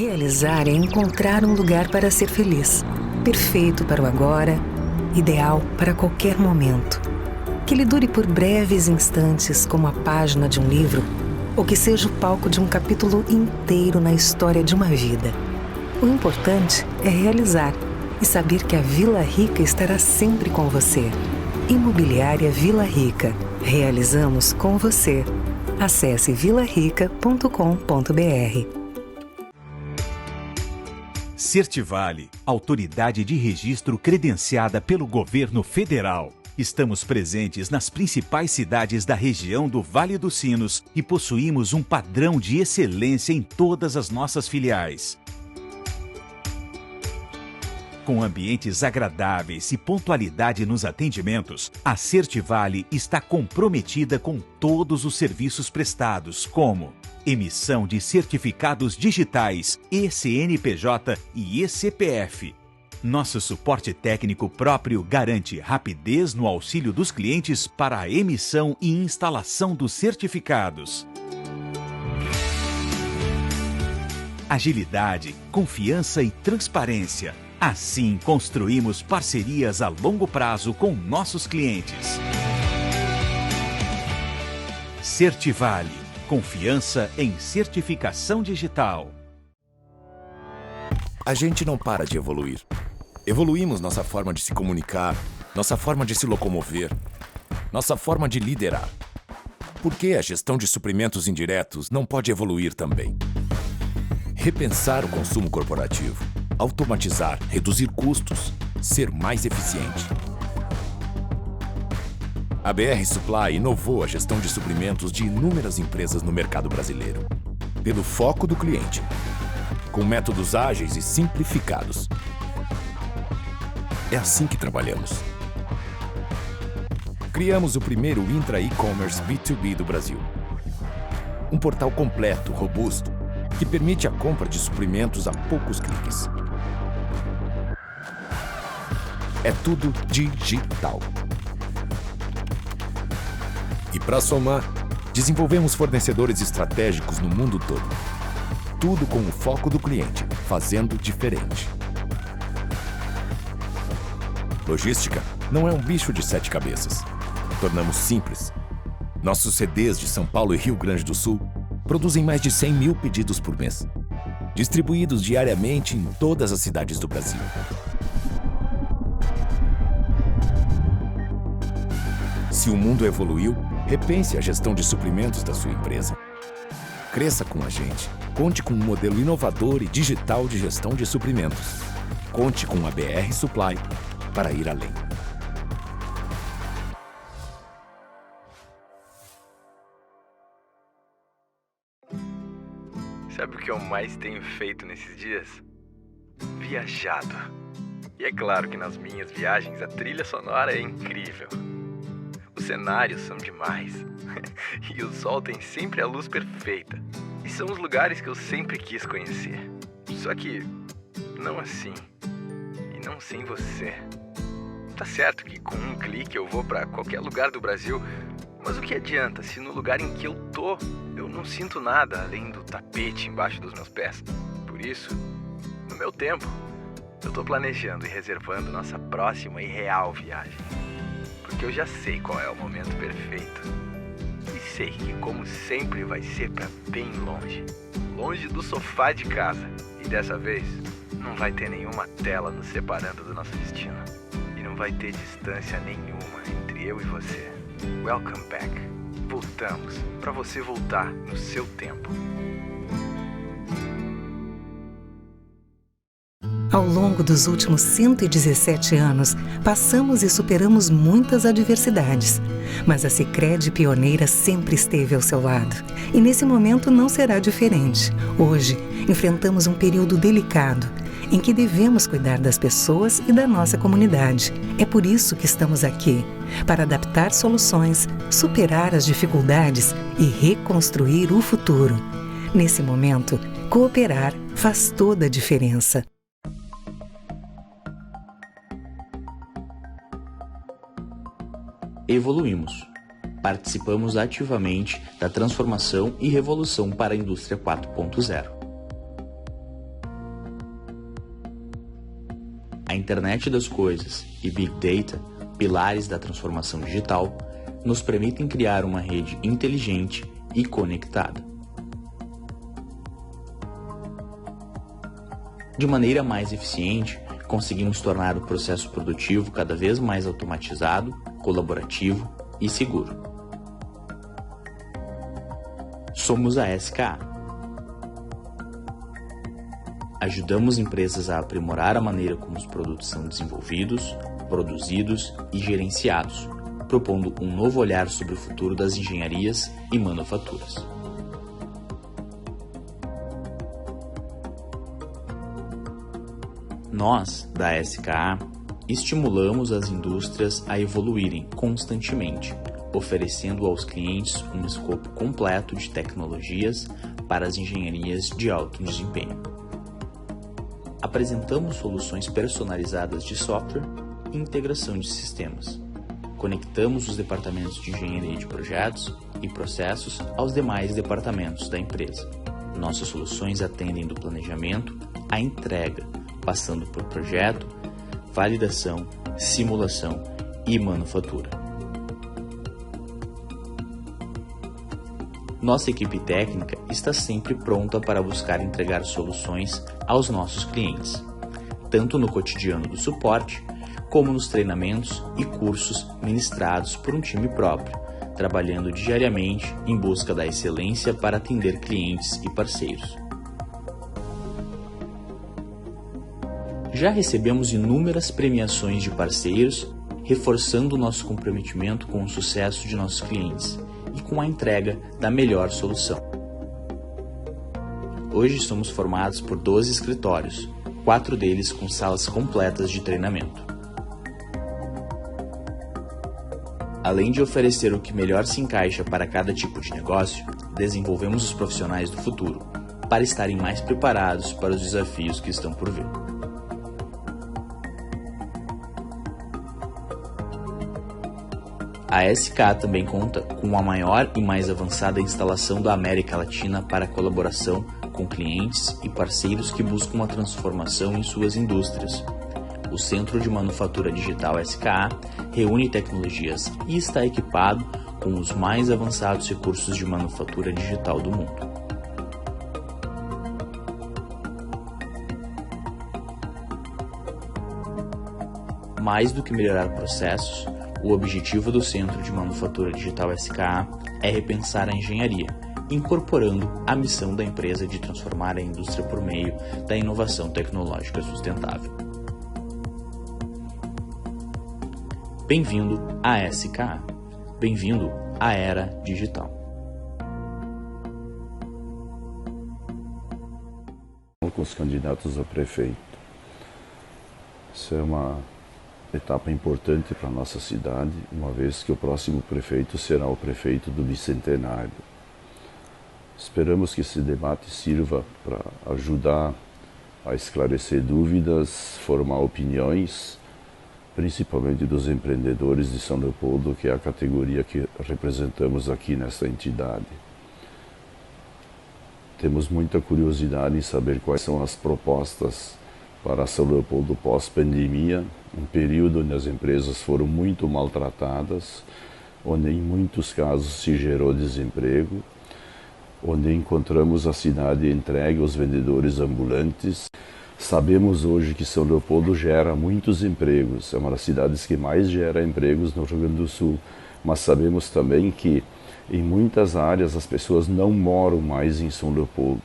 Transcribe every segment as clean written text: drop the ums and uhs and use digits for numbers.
Realizar é encontrar um lugar para ser feliz. Perfeito para o agora, ideal para qualquer momento. Que lhe dure por breves instantes, como a página de um livro, ou que seja o palco de um capítulo inteiro na história de uma vida. O importante é realizar e saber que a Vila Rica estará sempre com você. Imobiliária Vila Rica. Realizamos com você. Acesse vilarica.com.br. Certivale, autoridade de registro credenciada pelo Governo Federal. Estamos presentes nas principais cidades da região do Vale dos Sinos e possuímos um padrão de excelência em todas as nossas filiais. Com ambientes agradáveis e pontualidade nos atendimentos, a Certivale está comprometida com todos os serviços prestados, como emissão de certificados digitais, ECNPJ e ECPF. Nosso suporte técnico próprio garante rapidez no auxílio dos clientes para a emissão e instalação dos certificados. Agilidade, confiança e transparência. Assim, construímos parcerias a longo prazo com nossos clientes. Certivale. Confiança em certificação digital. A gente não para de evoluir. Evoluímos nossa forma de se comunicar, nossa forma de se locomover, nossa forma de liderar. Por que a gestão de suprimentos indiretos não pode evoluir também? Repensar o consumo corporativo, automatizar, reduzir custos, ser mais eficiente. A BR Supply inovou a gestão de suprimentos de inúmeras empresas no mercado brasileiro, pelo foco do cliente, com métodos ágeis e simplificados. É assim que trabalhamos. Criamos o primeiro intra-e-commerce B2B do Brasil. Um portal completo, robusto, que permite a compra de suprimentos a poucos cliques. É tudo digital. E para somar, desenvolvemos fornecedores estratégicos no mundo todo. Tudo com o foco do cliente, fazendo diferente. Logística não é um bicho de 7 cabeças. Tornamos simples. Nossos CDs de São Paulo e Rio Grande do Sul produzem mais de 100 mil pedidos por mês, distribuídos diariamente em todas as cidades do Brasil. Se o mundo evoluiu, repense a gestão de suprimentos da sua empresa. Cresça com a gente. Conte com um modelo inovador e digital de gestão de suprimentos. Conte com a BR Supply para ir além. Sabe o que eu mais tenho feito nesses dias? Viajado. E é claro que nas minhas viagens a trilha sonora é incrível. Os cenários são demais. E o sol tem sempre a luz perfeita. E são os lugares que eu sempre quis conhecer. Só que não assim. E não sem você. Tá certo que com um clique eu vou pra qualquer lugar do Brasil, mas o que adianta se no lugar em que eu tô, eu não sinto nada além do tapete embaixo dos meus pés? Por isso, no meu tempo, eu tô planejando e reservando nossa próxima e real viagem. Porque eu já sei qual é o momento perfeito. E sei que, como sempre, vai ser pra bem longe. Longe do sofá de casa. E dessa vez, não vai ter nenhuma tela nos separando do nosso destino. E não vai ter distância nenhuma entre eu e você. Welcome back. Voltamos pra você voltar no seu tempo. Ao longo dos últimos 117 anos, passamos e superamos muitas adversidades. Mas a Sicredi Pioneira sempre esteve ao seu lado. E nesse momento não será diferente. Hoje, enfrentamos um período delicado, em que devemos cuidar das pessoas e da nossa comunidade. É por isso que estamos aqui, para adaptar soluções, superar as dificuldades e reconstruir o futuro. Nesse momento, cooperar faz toda a diferença. Evoluímos. Participamos ativamente da transformação e revolução para a indústria 4.0. a internet das coisas e Big Data, pilares da transformação digital, nos permitem criar uma rede inteligente e conectada. De maneira mais eficiente, conseguimos tornar o processo produtivo cada vez mais automatizado, colaborativo e seguro. Somos a SKA. Ajudamos empresas a aprimorar a maneira como os produtos são desenvolvidos, produzidos e gerenciados, propondo um novo olhar sobre o futuro das engenharias e manufaturas. Nós, da SKA, estimulamos as indústrias a evoluírem constantemente, oferecendo aos clientes um escopo completo de tecnologias para as engenharias de alto desempenho. Apresentamos soluções personalizadas de software e integração de sistemas. Conectamos os departamentos de engenharia de projetos e processos aos demais departamentos da empresa. Nossas soluções atendem do planejamento à entrega, passando por projeto, validação, simulação e manufatura. Nossa equipe técnica está sempre pronta para buscar entregar soluções aos nossos clientes, tanto no cotidiano do suporte, como nos treinamentos e cursos ministrados por um time próprio, trabalhando diariamente em busca da excelência para atender clientes e parceiros. Já recebemos inúmeras premiações de parceiros, reforçando nosso comprometimento com o sucesso de nossos clientes e com a entrega da melhor solução. Hoje somos formados por 12 escritórios, 4 deles com salas completas de treinamento. Além de oferecer o que melhor se encaixa para cada tipo de negócio, desenvolvemos os profissionais do futuro, para estarem mais preparados para os desafios que estão por vir. A SKA também conta com a maior e mais avançada instalação da América Latina para colaboração com clientes e parceiros que buscam uma transformação em suas indústrias. O Centro de Manufatura Digital SKA reúne tecnologias e está equipado com os mais avançados recursos de manufatura digital do mundo. Mais do que melhorar processos, o objetivo do Centro de Manufatura Digital SKA é repensar a engenharia, incorporando a missão da empresa de transformar a indústria por meio da inovação tecnológica sustentável. Bem-vindo à SKA. Bem-vindo à era digital. Com os candidatos a prefeito. Isso é uma etapa importante para a nossa cidade, uma vez que o próximo prefeito será o prefeito do Bicentenário. Esperamos que esse debate sirva para ajudar a esclarecer dúvidas, formar opiniões, principalmente dos empreendedores de São Leopoldo, que é a categoria que representamos aqui nessa entidade. Temos muita curiosidade em saber quais são as propostas para São Leopoldo pós-pandemia, um período onde as empresas foram muito maltratadas, onde em muitos casos se gerou desemprego, onde encontramos a cidade entregue aos vendedores ambulantes. Sabemos hoje que São Leopoldo gera muitos empregos, é uma das cidades que mais gera empregos no Rio Grande do Sul, mas sabemos também que em muitas áreas as pessoas não moram mais em São Leopoldo.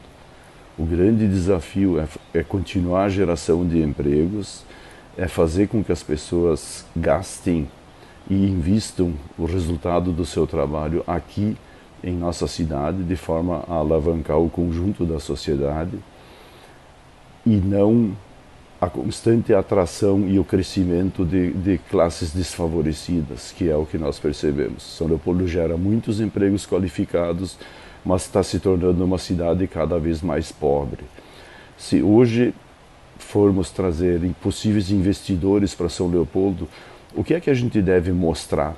O grande desafio é continuar a geração de empregos, é fazer com que as pessoas gastem e invistam o resultado do seu trabalho aqui em nossa cidade, de forma a alavancar o conjunto da sociedade, e não a constante atração e o crescimento de classes desfavorecidas, que é o que nós percebemos. São Leopoldo gera muitos empregos qualificados, mas está se tornando uma cidade cada vez mais pobre. Se hoje formos trazer possíveis investidores para São Leopoldo, o que é que a gente deve mostrar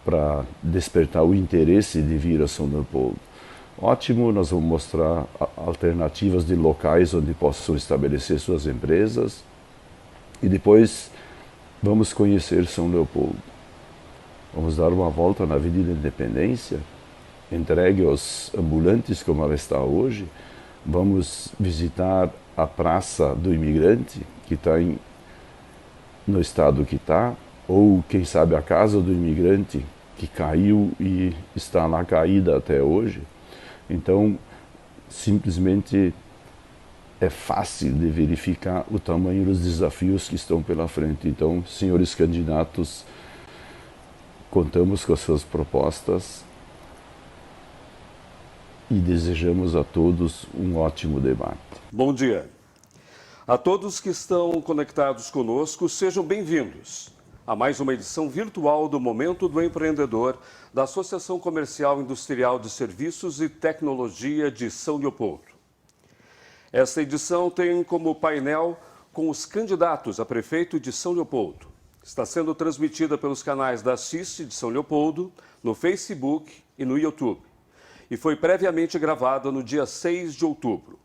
para despertar o interesse de vir a São Leopoldo? Ótimo, nós vamos mostrar alternativas de locais onde possam estabelecer suas empresas, E depois vamos conhecer São Leopoldo. Vamos dar uma volta na Avenida Independência, entregue aos ambulantes como ela está hoje. Vamos visitar a Praça do Imigrante, que está no estado que está, ou quem sabe a Casa do Imigrante, que caiu e está lá caída até hoje. Então, simplesmente é fácil de verificar o tamanho dos desafios que estão pela frente. Então, senhores candidatos, contamos com as suas propostas e desejamos a todos um ótimo debate. Bom dia. A todos que estão conectados conosco, sejam bem-vindos a mais uma edição virtual do Momento do Empreendedor da Associação Comercial Industrial de Serviços e Tecnologia de São Leopoldo. Esta edição tem como painel com os candidatos a prefeito de São Leopoldo. Está sendo transmitida pelos canais da Assiste de São Leopoldo, no Facebook e no YouTube. E foi previamente gravada no dia 6 de outubro.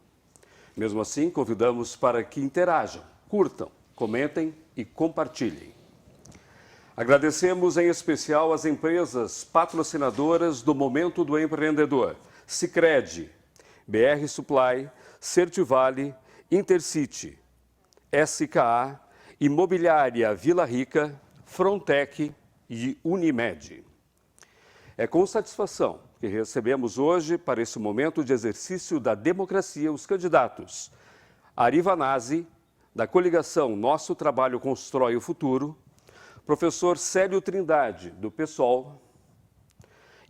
Mesmo assim, convidamos para que interajam, curtam, comentem e compartilhem. Agradecemos em especial as empresas patrocinadoras do Momento do Empreendedor: Sicredi, BR Supply, Certivale, Intercity, SKA, Imobiliária Vila Rica, Frontec e Unimed. É com satisfação que recebemos hoje, para esse momento de exercício da democracia, os candidatos Ari Vanazzi, da coligação Nosso Trabalho Constrói o Futuro, professor Célio Trindade, do PSOL,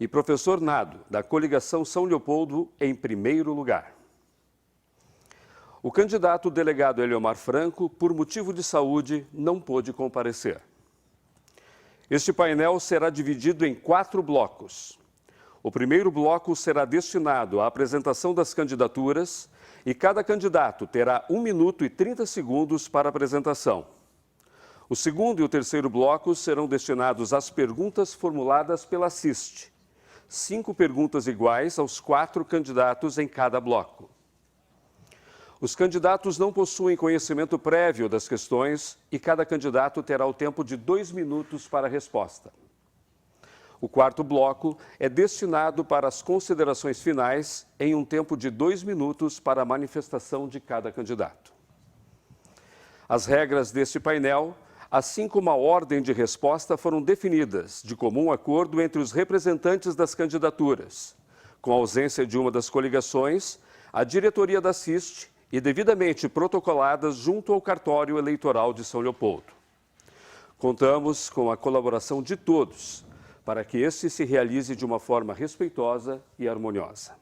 e professor Nado, da coligação São Leopoldo, em primeiro lugar. O candidato delegado Eliomar Franco, por motivo de saúde, não pôde comparecer. Este painel será dividido em 4 blocos. O primeiro bloco será destinado à apresentação das candidaturas e cada candidato terá 1 minuto e 30 segundos para a apresentação. O segundo e o terceiro blocos serão destinados às perguntas formuladas pela Assiste. 5 perguntas iguais aos 4 candidatos em cada bloco. Os candidatos não possuem conhecimento prévio das questões e cada candidato terá o tempo de 2 minutos para a resposta. O quarto bloco é destinado para as considerações finais em um tempo de 2 minutos para a manifestação de cada candidato. As regras deste painel, assim como a ordem de resposta, foram definidas de comum acordo entre os representantes das candidaturas, com a ausência de uma das coligações, a diretoria da Assiste e devidamente protocoladas junto ao cartório eleitoral de São Leopoldo. Contamos com a colaboração de todos para que este se realize de uma forma respeitosa e harmoniosa.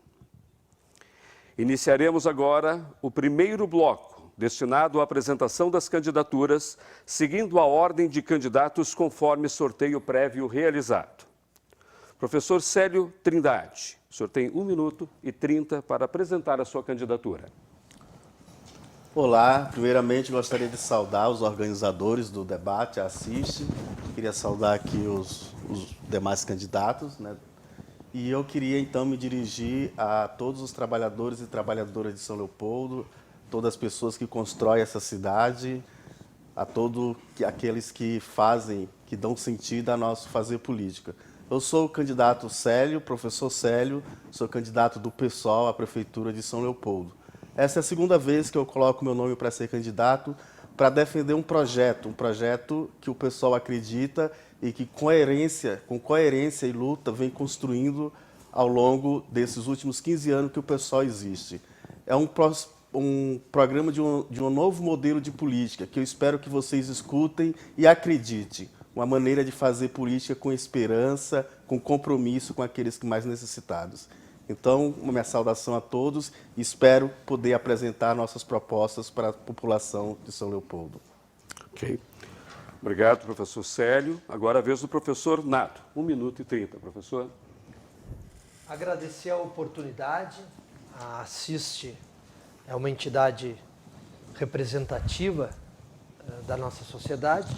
Iniciaremos agora o primeiro bloco, destinado à apresentação das candidaturas, seguindo a ordem de candidatos conforme sorteio prévio realizado. Professor Célio Trindade, o senhor tem 1 minuto e 30 para apresentar a sua candidatura. Olá, primeiramente gostaria de saudar os organizadores do debate, a Assiste. Queria saudar aqui os demais candidatos, né? E eu queria então me dirigir a todos os trabalhadores e trabalhadoras de São Leopoldo, todas as pessoas que constroem essa cidade, a todos aqueles que fazem, que dão sentido a nosso fazer política. Eu sou o candidato Célio, professor Célio, sou candidato do PSOL à Prefeitura de São Leopoldo. Essa é a segunda vez que eu coloco meu nome para ser candidato, para defender um projeto que o pessoal acredita e que com coerência e luta vem construindo ao longo desses últimos 15 anos que o pessoal existe. É um programa de um novo modelo de política que eu espero que vocês escutem e acreditem. Uma maneira de fazer política com esperança, com compromisso com aqueles que mais necessitados. Então, uma minha saudação a todos e espero poder apresentar nossas propostas para a população de São Leopoldo. Ok. Obrigado, professor Célio. Agora a vez do professor Nado. 1 minuto e 30, professor. Agradecer a oportunidade. A Assiste é uma entidade representativa da nossa sociedade.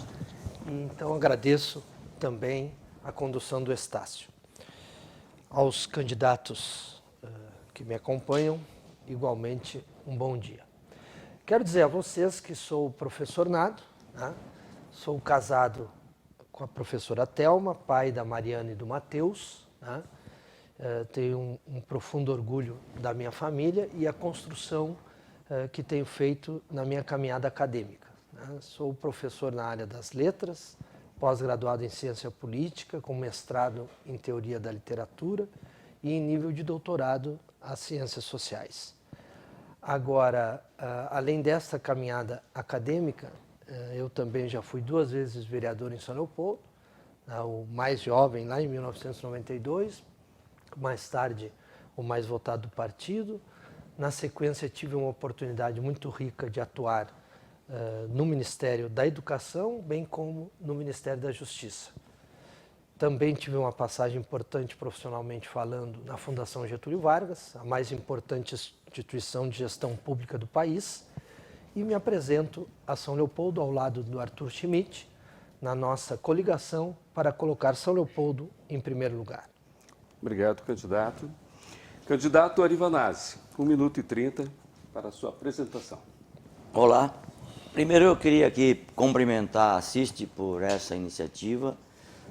Então, agradeço também a condução do Estácio. Aos candidatos que me acompanham, igualmente um bom dia. Quero dizer a vocês que sou o professor Nado, né? Sou casado com a professora Thelma, pai da Mariana e do Matheus, né? Tenho um profundo orgulho da minha família e a construção que tenho feito na minha caminhada acadêmica, né? Sou professor na área das letras, pós-graduado em ciência política, com mestrado em teoria da literatura e em nível de doutorado às ciências sociais. Agora, além desta caminhada acadêmica, eu também já fui 2 vezes vereador em São Leopoldo, o mais jovem lá em 1992, mais tarde o mais votado do partido. Na sequência tive uma oportunidade muito rica de atuar no Ministério da Educação, bem como no Ministério da Justiça. Também tive uma passagem importante profissionalmente falando na Fundação Getúlio Vargas, a mais importante instituição de gestão pública do país, e me apresento a São Leopoldo ao lado do Arthur Schmidt, na nossa coligação para colocar São Leopoldo em primeiro lugar. Obrigado, candidato. Candidato Arivanazzi, 1 minuto e 30 para a sua apresentação. Olá. Primeiro eu queria aqui cumprimentar a Assiste por essa iniciativa.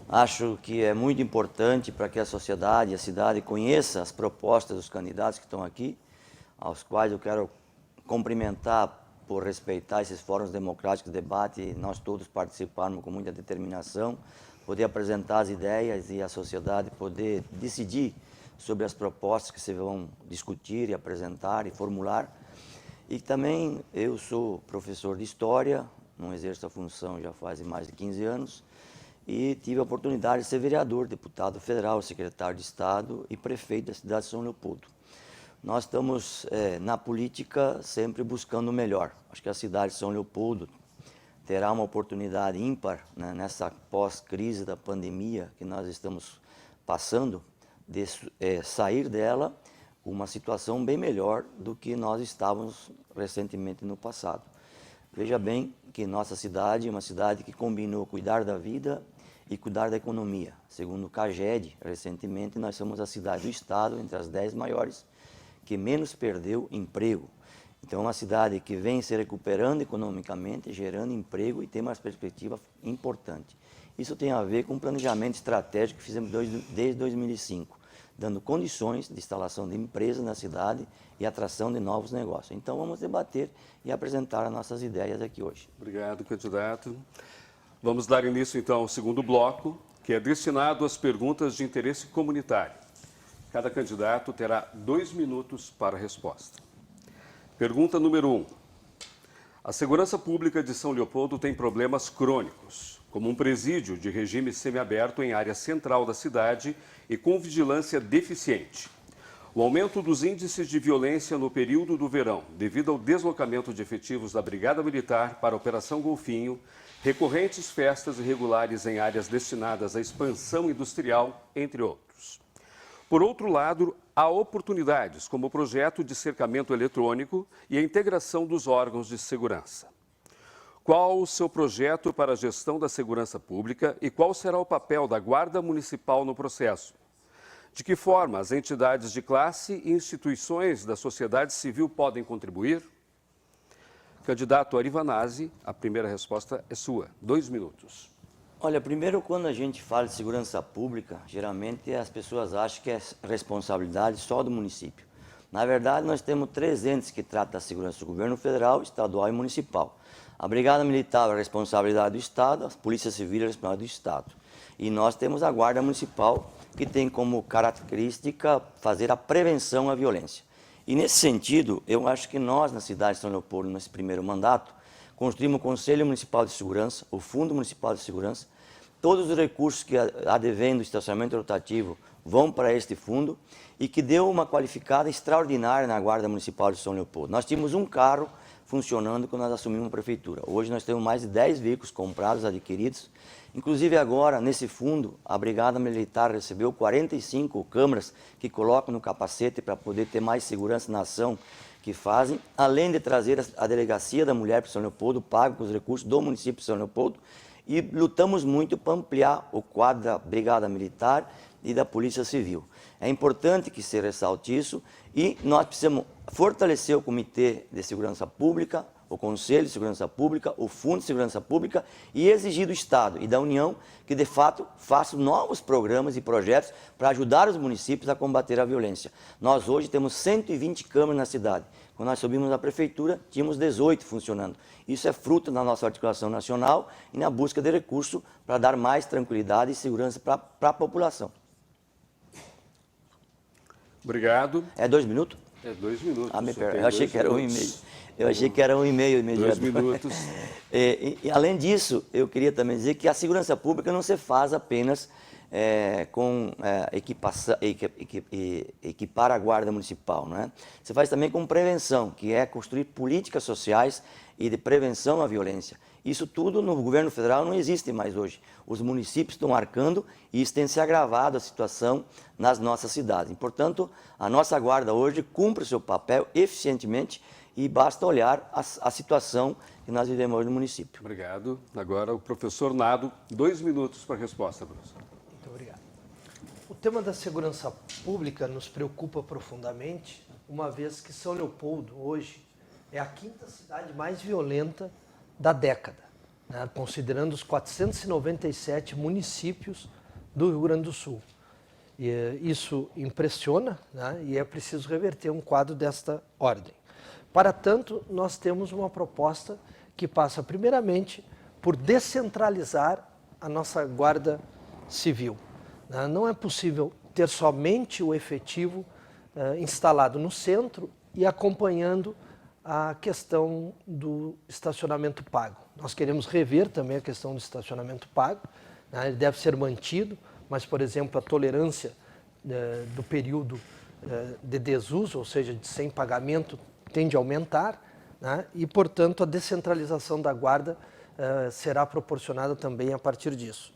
Acho que é muito importante para que a sociedade e a cidade conheça as propostas dos candidatos que estão aqui, aos quais eu quero cumprimentar por respeitar esses fóruns democráticos de debate e nós todos participarmos com muita determinação, poder apresentar as ideias e a sociedade poder decidir sobre as propostas que se vão discutir e apresentar e formular. E também eu sou professor de História, não exerço a função já faz mais de 15 anos, e tive a oportunidade de ser vereador, deputado federal, secretário de Estado e prefeito da cidade de São Leopoldo. Nós estamos na política sempre buscando o melhor. Acho que a cidade de São Leopoldo terá uma oportunidade ímpar, né, nessa pós-crise da pandemia que nós estamos passando, de sair dela uma situação bem melhor do que nós estávamos recentemente no passado. Veja bem que nossa cidade é uma cidade que combinou cuidar da vida e cuidar da economia. Segundo o CAGED, recentemente nós somos a cidade do estado, entre as 10 maiores, que menos perdeu emprego. Então é uma cidade que vem se recuperando economicamente, gerando emprego e tem uma perspectiva importante. Isso tem a ver com o planejamento estratégico que fizemos desde 2005, dando condições de instalação de empresas na cidade e atração de novos negócios. Então vamos debater e apresentar as nossas ideias aqui hoje. Obrigado, candidato. Vamos dar início então ao segundo bloco, que é destinado às perguntas de interesse comunitário. Cada candidato terá 2 minutos para a resposta. Pergunta número 1. A segurança pública de São Leopoldo tem problemas crônicos, como um presídio de regime semiaberto em área central da cidade e com vigilância deficiente. O aumento dos índices de violência no período do verão, devido ao deslocamento de efetivos da Brigada Militar para a Operação Golfinho, recorrentes festas irregulares em áreas destinadas à expansão industrial, entre outros. Por outro lado, há oportunidades, como o projeto de cercamento eletrônico e a integração dos órgãos de segurança. Qual o seu projeto para a gestão da segurança pública e qual será o papel da Guarda Municipal no processo? De que forma as entidades de classe e instituições da sociedade civil podem contribuir? Candidato Arivanazzi, a primeira resposta é sua. 2 minutos. Olha, primeiro, quando a gente fala de segurança pública, geralmente as pessoas acham que é responsabilidade só do município. Na verdade, nós temos 3 entes que tratam da segurança do governo federal, estadual e municipal. A Brigada Militar é a responsabilidade do Estado, a Polícia Civil é a responsabilidade do Estado. E nós temos a Guarda Municipal, que tem como característica fazer a prevenção à violência. E nesse sentido, eu acho que nós, na cidade de São Leopoldo, nesse primeiro mandato, construímos o Conselho Municipal de Segurança, o Fundo Municipal de Segurança. Todos os recursos que advêm do estacionamento rotativo vão para este fundo e que deu uma qualificada extraordinária na Guarda Municipal de São Leopoldo. Nós tínhamos um carro funcionando quando nós assumimos a prefeitura. Hoje nós temos mais de 10 veículos comprados, adquiridos. Inclusive agora, nesse fundo, a Brigada Militar recebeu 45 câmeras que colocam no capacete para poder ter mais segurança na ação que fazem, além de trazer a Delegacia da Mulher para São Leopoldo, pago com os recursos do município de São Leopoldo, e lutamos muito para ampliar o quadro da Brigada Militar e da Polícia Civil. É importante que se ressalte isso e nós precisamos fortalecer o Comitê de Segurança Pública, o Conselho de Segurança Pública, o Fundo de Segurança Pública e exigir do Estado e da União que, de fato, façam novos programas e projetos para ajudar os municípios a combater a violência. Nós hoje temos 120 câmaras na cidade. Quando nós subimos na prefeitura, tínhamos 18 funcionando. Isso é fruto da nossa articulação nacional e na busca de recursos para dar mais tranquilidade e segurança para a população. Obrigado. É 2 minutos? É 2 minutos. Ah, me perdoe. Eu achei que era 1,5. Eu achei que era 1,5 imediato. 2 minutos. E, além disso, eu queria também dizer que a segurança pública não se faz apenas com equipar a guarda municipal, né? Se faz também com prevenção, que é construir políticas sociais e de prevenção à violência. Isso tudo no governo federal não existe mais hoje. Os municípios estão arcando e isso tem se agravado a situação nas nossas cidades. Portanto, a nossa guarda hoje cumpre o seu papel eficientemente e basta olhar a situação que nós vivemos hoje no município. Obrigado. Agora o professor Nado, 2 minutos para a resposta, professor. Muito obrigado. O tema da segurança pública nos preocupa profundamente, uma vez que São Leopoldo hoje é a 5ª cidade mais violenta da década, né, considerando os 497 municípios do Rio Grande do Sul. E isso impressiona, né, e é preciso reverter um quadro desta ordem. Para tanto, nós temos uma proposta que passa primeiramente por descentralizar a nossa Guarda Civil. Né. Não é possível ter somente o efetivo instalado no centro e acompanhando a questão do estacionamento pago. Nós queremos rever também a questão do estacionamento pago, né? Ele deve ser mantido, mas, por exemplo, a tolerância do período de desuso, ou seja, de sem pagamento, tende a aumentar, né? E, portanto, a descentralização da guarda será proporcionada também a partir disso.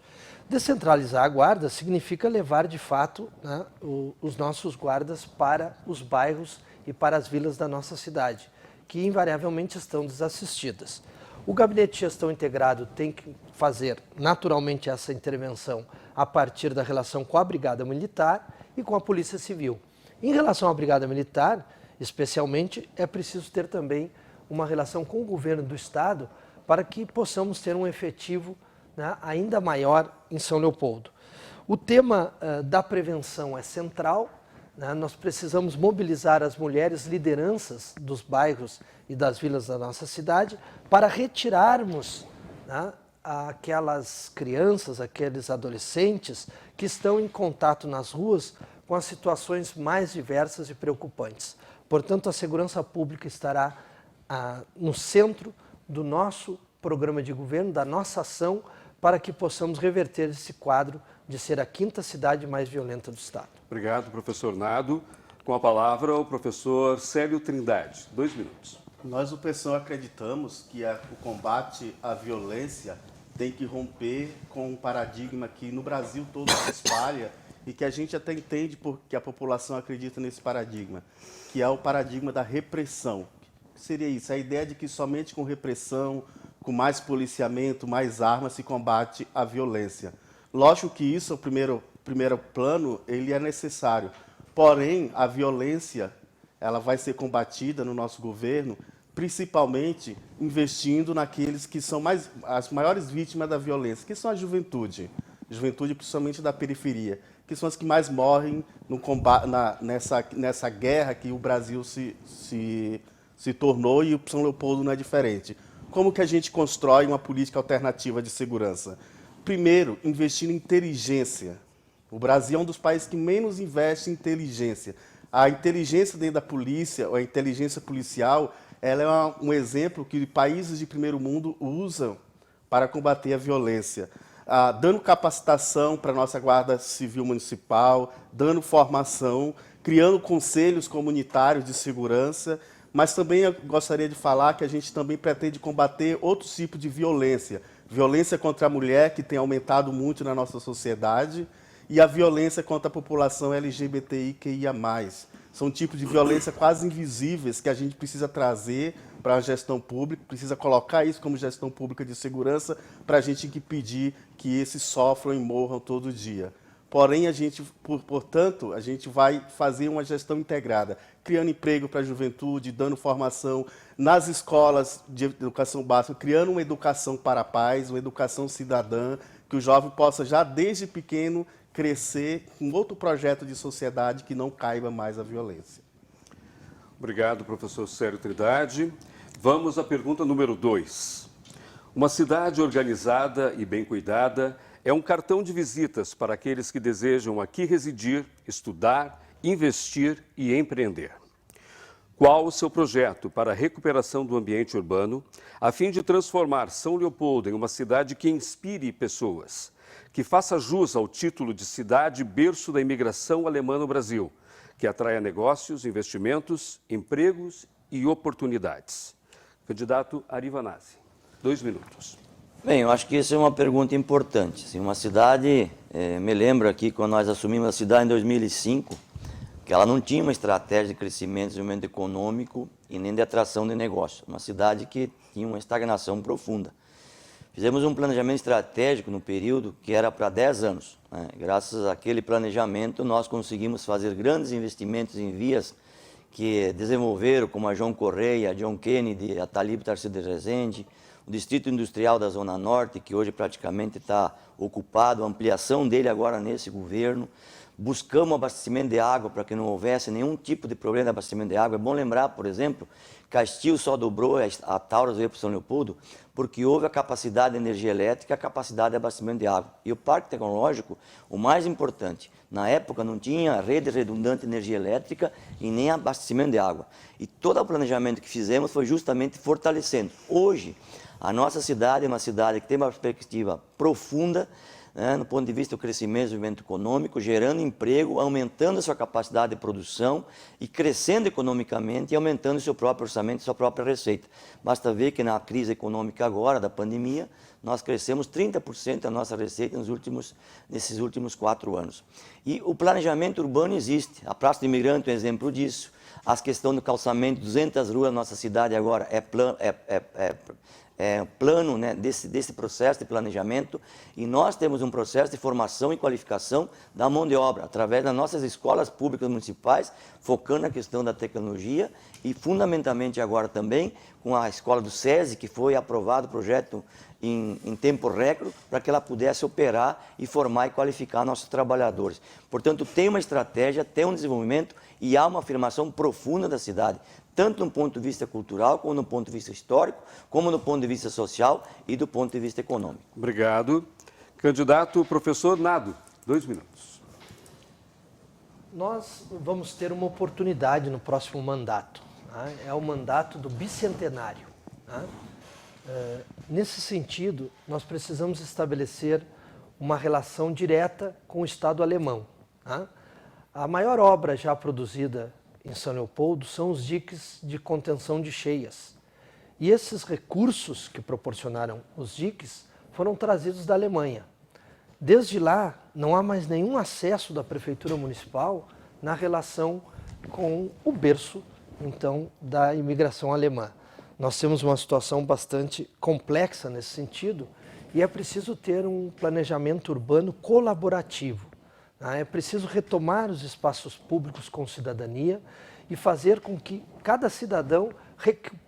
Descentralizar a guarda significa levar, de fato, né, os nossos guardas para os bairros e para as vilas da nossa cidade, que invariavelmente estão desassistidas. O Gabinete de Gestão Integrado tem que fazer naturalmente essa intervenção a partir da relação com a Brigada Militar e com a Polícia Civil. Em relação à Brigada Militar, especialmente, é preciso ter também uma relação com o governo do Estado para que possamos ter um efetivo, né, ainda maior em São Leopoldo. O tema da prevenção é central. Nós precisamos mobilizar as mulheres lideranças dos bairros e das vilas da nossa cidade para retirarmos, né, aquelas crianças, aqueles adolescentes que estão em contato nas ruas com as situações mais diversas e preocupantes. Portanto, a segurança pública estará no centro do nosso programa de governo, da nossa ação, para que possamos reverter esse quadro de ser a 5ª cidade mais violenta do Estado. Obrigado, professor Nado. Com a palavra, o professor Célio Trindade. 2 minutos. Nós, do PSOL, acreditamos que o combate à violência tem que romper com um paradigma que no Brasil todo se espalha e que a gente até entende porque a população acredita nesse paradigma, que é o paradigma da repressão. O que seria isso? A ideia de que somente com repressão, com mais policiamento, mais armas, se combate a violência. Lógico que isso, o primeiro plano, ele é necessário. Porém, a violência ela vai ser combatida no nosso governo, principalmente investindo naqueles que são as maiores vítimas da violência, que são a juventude principalmente da periferia, que são as que mais morrem no combate, nessa guerra que o Brasil se tornou e o São Leopoldo não é diferente. Como que a gente constrói uma política alternativa de segurança? Primeiro, investindo em inteligência. O Brasil é um dos países que menos investe em inteligência. A inteligência dentro da polícia, ou a inteligência policial, ela é um exemplo que países de primeiro mundo usam para combater a violência. Dando capacitação para a nossa Guarda Civil Municipal, dando formação, criando conselhos comunitários de segurança, mas também eu gostaria de falar que a gente também pretende combater outros tipos de violência. Violência contra a mulher, que tem aumentado muito na nossa sociedade, e a violência contra a população LGBTIQIA+. São tipos de violência quase invisíveis que a gente precisa trazer para a gestão pública, precisa colocar isso como gestão pública de segurança para a gente impedir que esses sofram e morram todo dia. Porém, portanto, a gente vai fazer uma gestão integrada, criando emprego para a juventude, dando formação nas escolas de educação básica, criando uma educação para a paz, uma educação cidadã, que o jovem possa já desde pequeno crescer com outro projeto de sociedade que não caiba mais a violência. Obrigado, professor Célio Trindade. Vamos à pergunta número 2. Uma cidade organizada e bem cuidada é um cartão de visitas para aqueles que desejam aqui residir, estudar, investir e empreender. Qual o seu projeto para a recuperação do ambiente urbano, a fim de transformar São Leopoldo em uma cidade que inspire pessoas, que faça jus ao título de cidade berço da imigração alemã no Brasil, que atraia negócios, investimentos, empregos e oportunidades? Candidato Ari Vanazzi, 2 minutos. Bem, eu acho que essa é uma pergunta importante. Assim, uma cidade, me lembro aqui quando nós assumimos a cidade em 2005, que ela não tinha uma estratégia de crescimento e desenvolvimento econômico e nem de atração de negócio. Uma cidade que tinha uma estagnação profunda. Fizemos um planejamento estratégico no período que era para 10 anos. Né? Graças àquele planejamento, nós conseguimos fazer grandes investimentos em vias que desenvolveram, como a João Correia, a John Kennedy, a Talib Tarcísio de Rezende, o Distrito Industrial da Zona Norte, que hoje praticamente está ocupado, a ampliação dele agora nesse governo. Buscamos abastecimento de água para que não houvesse nenhum tipo de problema de abastecimento de água. É bom lembrar, por exemplo, Castil só dobrou, a Taurus veio para São Leopoldo, porque houve a capacidade de energia elétrica e a capacidade de abastecimento de água. E o Parque Tecnológico, o mais importante, na época não tinha rede redundante de energia elétrica e nem abastecimento de água. E todo o planejamento que fizemos foi justamente fortalecendo. Hoje, a nossa cidade é uma cidade que tem uma perspectiva profunda, né, no ponto de vista do crescimento e desenvolvimento econômico, gerando emprego, aumentando a sua capacidade de produção e crescendo economicamente e aumentando o seu próprio orçamento, sua própria receita. Basta ver que na crise econômica agora, da pandemia, nós crescemos 30% da nossa receita nesses últimos 4 anos. E o planejamento urbano existe. A Praça do Imigrante é um exemplo disso. A questão do calçamento, 200 ruas na nossa cidade agora é plano, né, desse processo de planejamento, e nós temos um processo de formação e qualificação da mão de obra, através das nossas escolas públicas municipais, focando na questão da tecnologia e, fundamentalmente agora também, com a escola do SESI, que foi aprovado o projeto em tempo recorde, para que ela pudesse operar e formar e qualificar nossos trabalhadores. Portanto, tem uma estratégia, tem um desenvolvimento e há uma afirmação profunda da cidade, tanto no ponto de vista cultural, como no ponto de vista histórico, como no ponto de vista social e do ponto de vista econômico. Obrigado. Candidato professor Nado, 2 minutos. Nós vamos ter uma oportunidade no próximo mandato. Né? É o mandato do bicentenário. Né? Nesse sentido, nós precisamos estabelecer uma relação direta com o Estado alemão. Né? A maior obra já produzida em São Leopoldo são os diques de contenção de cheias. E esses recursos que proporcionaram os diques foram trazidos da Alemanha. Desde lá, não há mais nenhum acesso da Prefeitura Municipal na relação com o berço, então, da imigração alemã. Nós temos uma situação bastante complexa nesse sentido e é preciso ter um planejamento urbano colaborativo. É preciso retomar os espaços públicos com cidadania e fazer com que cada cidadão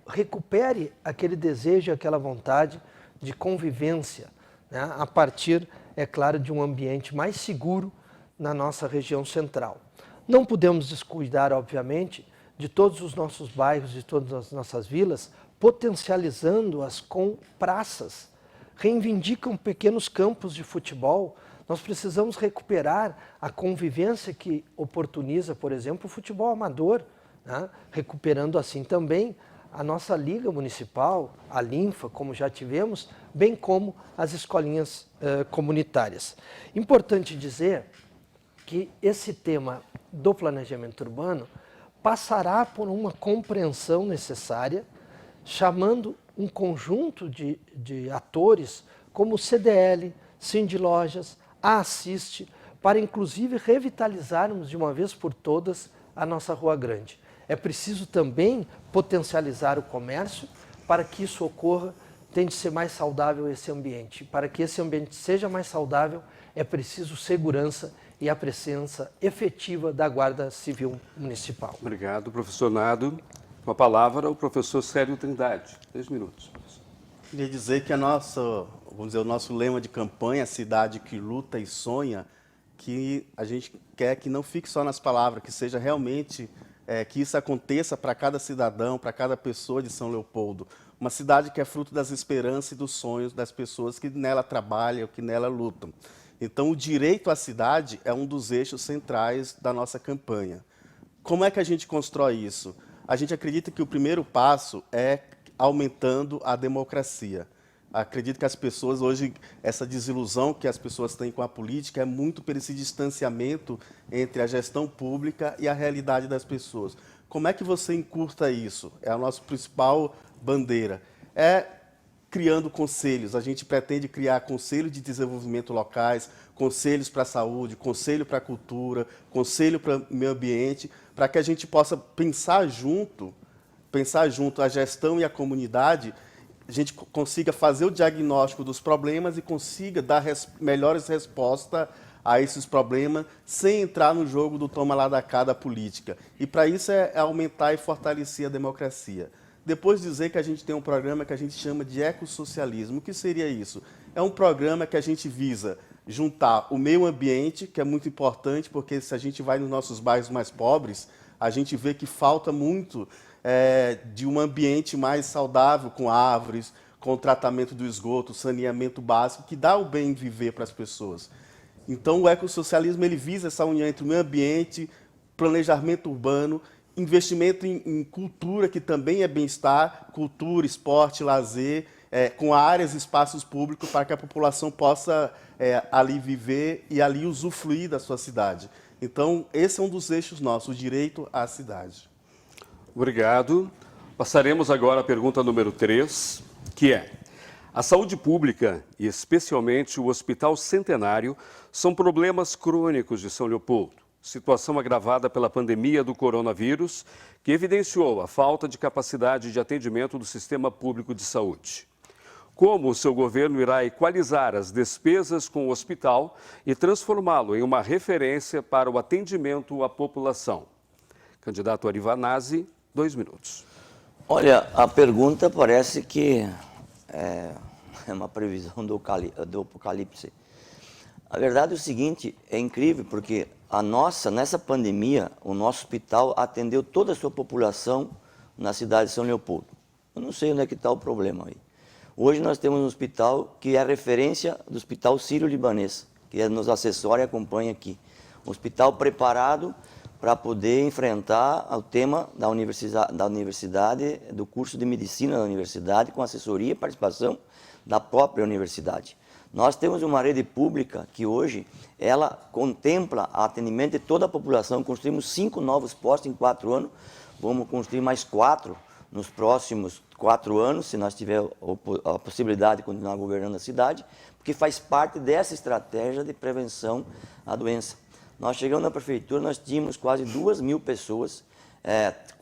recupere aquele desejo, aquela vontade de convivência, né, a partir, é claro, de um ambiente mais seguro na nossa região central. Não podemos descuidar, obviamente, de todos os nossos bairros, de todas as nossas vilas, potencializando-as com praças. Reivindicam pequenos campos de futebol. Nós precisamos recuperar a convivência que oportuniza, por exemplo, o futebol amador, né? Recuperando assim também a nossa Liga Municipal, a Linfa, como já tivemos, bem como as escolinhas comunitárias. Importante dizer que esse tema do planejamento urbano passará por uma compreensão necessária, chamando um conjunto de atores como o CDL, Sindilojas, a Assiste, para inclusive revitalizarmos de uma vez por todas a nossa Rua Grande. É preciso também potencializar o comércio para que isso ocorra, tem de ser mais saudável esse ambiente. Para que esse ambiente seja mais saudável, é preciso segurança e a presença efetiva da Guarda Civil Municipal. Obrigado, professor Nado. Com a palavra, o professor Célio Trindade. 10 minutos. Queria dizer que o nosso lema de campanha, cidade que luta e sonha, que a gente quer que não fique só nas palavras, que seja realmente, que isso aconteça para cada cidadão, para cada pessoa de São Leopoldo. Uma cidade que é fruto das esperanças e dos sonhos das pessoas que nela trabalham, que nela lutam. Então, o direito à cidade é um dos eixos centrais da nossa campanha. Como é que a gente constrói isso? A gente acredita que o primeiro passo é aumentando a democracia. Acredito que as pessoas hoje, essa desilusão que as pessoas têm com a política é muito por esse distanciamento entre a gestão pública e a realidade das pessoas. Como é que você encurta isso? É a nossa principal bandeira. É criando conselhos. A gente pretende criar conselhos de desenvolvimento locais, conselhos para a saúde, conselho para a cultura, conselho para o meio ambiente, para que a gente possa pensar junto a gestão e a comunidade, a gente consiga fazer o diagnóstico dos problemas e consiga dar melhores respostas a esses problemas sem entrar no jogo do toma lá da cá da política. E para isso é aumentar e fortalecer a democracia. Depois dizer que a gente tem um programa que a gente chama de ecossocialismo. O que seria isso? É um programa que a gente visa juntar o meio ambiente, que é muito importante, porque se a gente vai nos nossos bairros mais pobres, a gente vê que falta muito de um ambiente mais saudável, com árvores, com o tratamento do esgoto, saneamento básico, que dá o bem viver para as pessoas. Então, o ecossocialismo ele visa essa união entre o meio ambiente, planejamento urbano, investimento em cultura, que também é bem-estar, cultura, esporte, lazer, com áreas e espaços públicos para que a população possa ali viver e ali usufruir da sua cidade. Então, esse é um dos eixos nossos, o direito à cidade. Obrigado. Passaremos agora à pergunta número 3, que é: a saúde pública, e especialmente o Hospital Centenário, são problemas crônicos de São Leopoldo. Situação agravada pela pandemia do coronavírus, que evidenciou a falta de capacidade de atendimento do sistema público de saúde. Como o seu governo irá equalizar as despesas com o hospital e transformá-lo em uma referência para o atendimento à população? Candidato Ari Vanazzi, 2 minutos. Olha, a pergunta parece que é uma previsão do apocalipse. A verdade é o seguinte, é incrível, porque nessa pandemia, o nosso hospital atendeu toda a sua população na cidade de São Leopoldo. Eu não sei onde é que está o problema aí. Hoje nós temos um hospital que é a referência do Hospital Sírio-Libanês, que nos assessora e acompanha aqui. Um hospital preparado para poder enfrentar o tema da universidade, do curso de medicina da universidade, com assessoria e participação da própria universidade. Nós temos uma rede pública que hoje, ela contempla o atendimento de toda a população. Construímos 5 novos postos em 4 anos, vamos construir mais 4 nos próximos 4 anos, se nós tivermos a possibilidade de continuar governando a cidade, porque faz parte dessa estratégia de prevenção à doença. Nós chegamos na prefeitura, nós tínhamos quase 2.000 pessoas,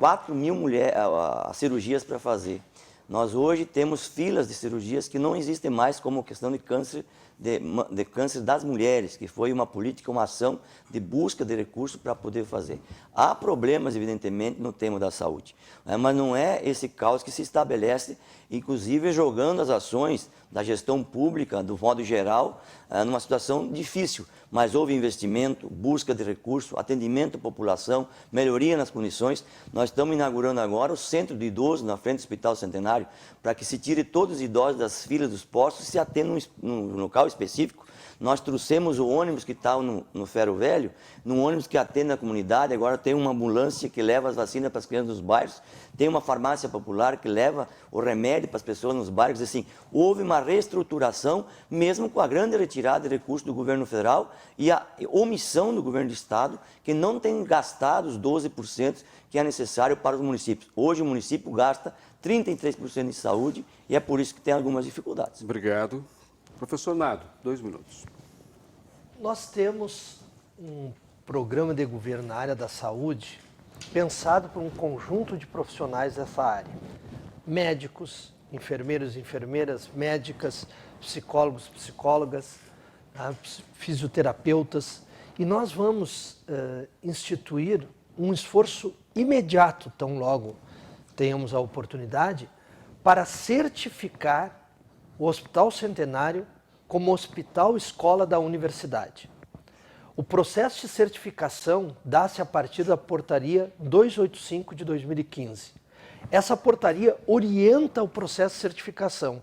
4.000 cirurgias para fazer. Nós hoje temos filas de cirurgias que não existem mais, como questão de câncer, de câncer das mulheres, que foi uma política, uma ação de busca de recursos para poder fazer. Há problemas, evidentemente, no tema da saúde, mas não é esse caos que se estabelece, inclusive jogando as ações da gestão pública, do modo geral, numa situação difícil. Mas houve investimento, busca de recursos, atendimento à população, melhoria nas condições. Nós estamos inaugurando agora o Centro de Idosos na frente do Hospital Centenário, para que se tire todos os idosos das filas dos postos e se atenda num local específico. Nós trouxemos o ônibus que está no Ferro Velho, num ônibus que atende a comunidade. Agora tem uma ambulância que leva as vacinas para as crianças dos bairros, tem uma farmácia popular que leva o remédio para as pessoas nos bairros. Assim, houve uma reestruturação, mesmo com a grande retirada de recursos do governo federal e a omissão do governo do estado, que não tem gastado os 12% que é necessário para os municípios. Hoje o município gasta 33% em saúde e é por isso que tem algumas dificuldades. Obrigado. Professor Nado, 2 minutos. Nós temos um programa de governo na área da saúde pensado por um conjunto de profissionais dessa área. Médicos, enfermeiros e enfermeiras, médicas, psicólogos, psicólogas, fisioterapeutas. E nós vamos instituir um esforço imediato, tão logo tenhamos a oportunidade, para certificar o Hospital Centenário como hospital escola da universidade. O processo de certificação dá-se a partir da portaria 285 de 2015. Essa portaria orienta o processo de certificação.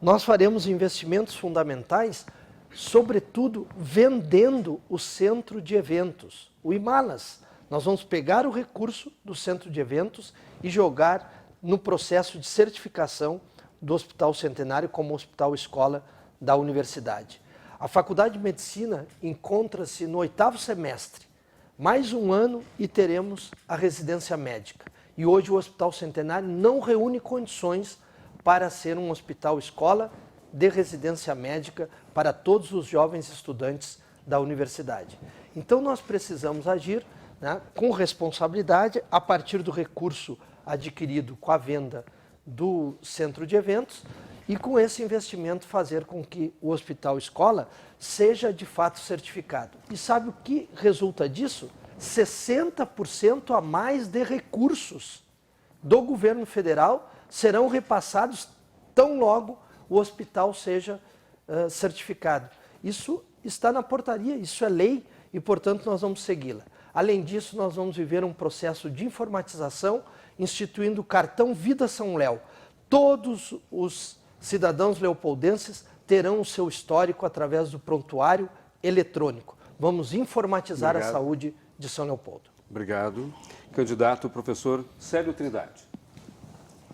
Nós faremos investimentos fundamentais, sobretudo vendendo o centro de eventos, o IMALAS. Nós vamos pegar o recurso do centro de eventos e jogar no processo de certificação do Hospital Centenário como hospital escola da universidade. A Faculdade de Medicina encontra-se no 8º semestre, mais um ano e teremos a residência médica. E hoje o Hospital Centenário não reúne condições para ser um hospital escola de residência médica para todos os jovens estudantes da universidade. Então nós precisamos agir, né, com responsabilidade a partir do recurso adquirido com a venda do centro de eventos e com esse investimento fazer com que o hospital escola seja de fato certificado. E sabe o que resulta disso? 60% a mais de recursos do governo federal serão repassados tão logo o hospital seja certificado. Isso está na portaria, isso é lei e, portanto, nós vamos segui-la. Além disso, nós vamos viver um processo de informatização, instituindo o cartão Vida São Léo. Todos os cidadãos leopoldenses terão o seu histórico através do prontuário eletrônico. Vamos informatizar a saúde de São Leopoldo. Obrigado. Candidato professor Célio Trindade.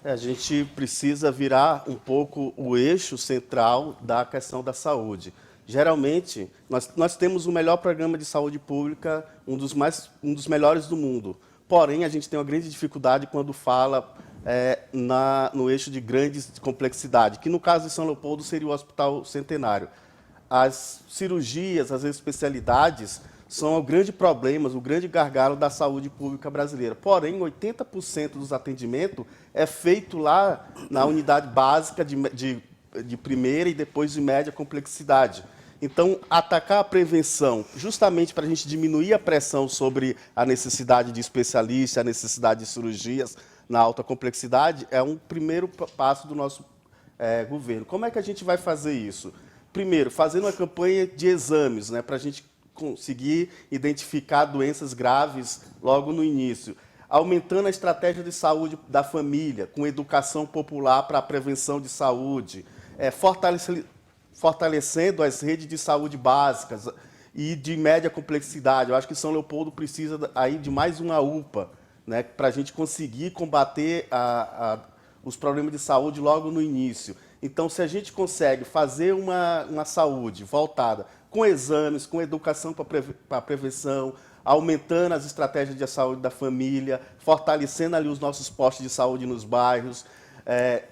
A gente precisa virar um pouco o eixo central da questão da saúde. Geralmente, nós temos o melhor programa de saúde pública, um dos melhores do mundo. Porém, a gente tem uma grande dificuldade quando fala no eixo de grande complexidade, que no caso de São Leopoldo seria o Hospital Centenário. As cirurgias, as especialidades são o grande problema, o grande gargalo da saúde pública brasileira. Porém, 80% dos atendimentos é feito lá na unidade básica de primeira e depois de média complexidade. Então, atacar a prevenção, justamente para a gente diminuir a pressão sobre a necessidade de especialistas, a necessidade de cirurgias na alta complexidade, é um primeiro passo do nosso governo. Como é que a gente vai fazer isso? Primeiro, fazendo uma campanha de exames, né, para a gente conseguir identificar doenças graves logo no início. Aumentando a estratégia de saúde da família, com educação popular para a prevenção de saúde, fortalecendo as redes de saúde básicas e de média complexidade. Eu acho que São Leopoldo precisa aí de mais uma UPA, né, para a gente conseguir combater os problemas de saúde logo no início. Então, se a gente consegue fazer uma saúde voltada com exames, com educação para a prevenção, aumentando as estratégias de saúde da família, fortalecendo ali os nossos postos de saúde nos bairros,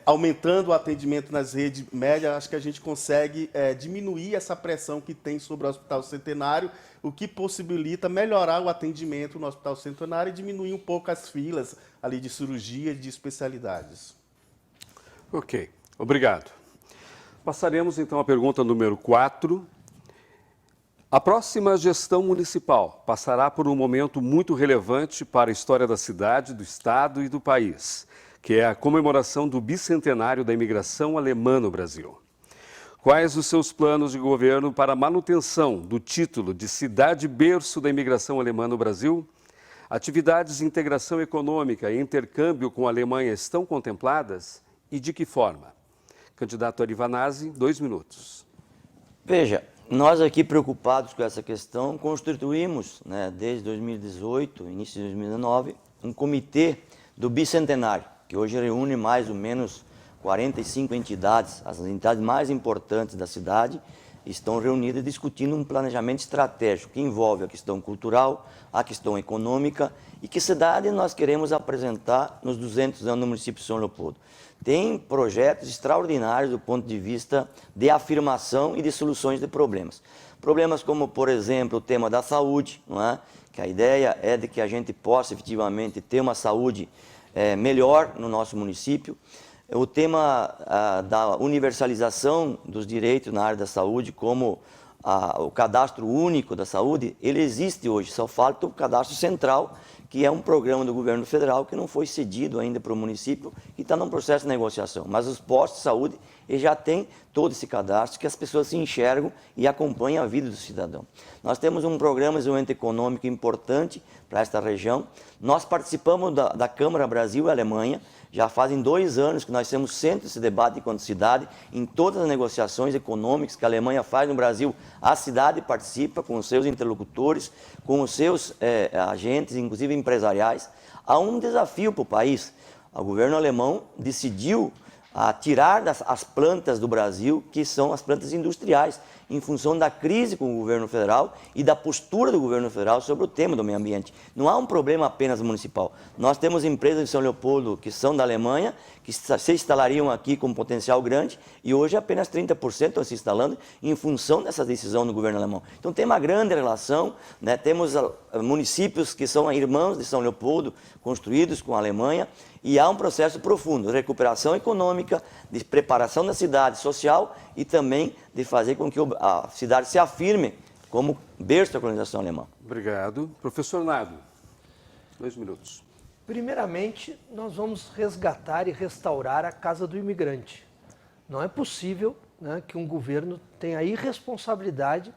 aumentando o atendimento nas redes médias, acho que a gente consegue diminuir essa pressão que tem sobre o Hospital Centenário, o que possibilita melhorar o atendimento no Hospital Centenário e diminuir um pouco as filas ali de cirurgia e de especialidades. Ok, obrigado. Passaremos então à pergunta número 4. A próxima gestão municipal passará por um momento muito relevante para a história da cidade, do estado e do país, que é a comemoração do bicentenário da imigração alemã no Brasil. Quais os seus planos de governo para a manutenção do título de cidade berço da imigração alemã no Brasil? Atividades de integração econômica e intercâmbio com a Alemanha estão contempladas? E de que forma? Candidato Arivanazzi, 2 minutos. Veja, nós aqui preocupados com essa questão, constituímos, desde 2018, início de 2019, um comitê do bicentenário, que hoje reúne mais ou menos 45 entidades, as entidades mais importantes da cidade, estão reunidas discutindo um planejamento estratégico que envolve a questão cultural, a questão econômica e que cidade nós queremos apresentar nos 200 anos do município de São Leopoldo. Tem projetos extraordinários do ponto de vista de afirmação e de soluções de problemas. Problemas como, por exemplo, o tema da saúde, não é? Que a ideia é de que a gente possa efetivamente ter uma saúde melhor no nosso município. O tema da universalização dos direitos na área da saúde, como o cadastro único da saúde, ele existe hoje, só falta o cadastro central, que é um programa do governo federal que não foi cedido ainda para o município e está num processo de negociação. Mas os postos de saúde eles já têm todo esse cadastro que as pessoas se enxergam e acompanham a vida do cidadão. Nós temos um programa de desenvolvimento econômico importante para esta região. Nós participamos da Câmara Brasil e Alemanha. Já fazem 2 anos que nós temos centro desse debate enquanto cidade, em todas as negociações econômicas que a Alemanha faz no Brasil, a cidade participa com os seus interlocutores, com os seus agentes, inclusive empresariais. Há um desafio para o país. O governo alemão decidiu tirar as plantas do Brasil, que são as plantas industriais, em função da crise com o governo federal e da postura do governo federal sobre o tema do meio ambiente. Não há um problema apenas municipal. Nós temos empresas de São Leopoldo que são da Alemanha, que se instalariam aqui com potencial grande, e hoje apenas 30% estão se instalando em função dessa decisão do governo alemão. Então tem uma grande relação, né? Temos municípios que são irmãos de São Leopoldo, construídos com a Alemanha, e há um processo profundo de recuperação econômica, de preparação da cidade social e também de fazer com que a cidade se afirme como berço da colonização alemã. Obrigado. Professor Nado, 2 minutos. Primeiramente, nós vamos resgatar e restaurar a Casa do Imigrante. Não é possível, né, que um governo tenha a irresponsabilidade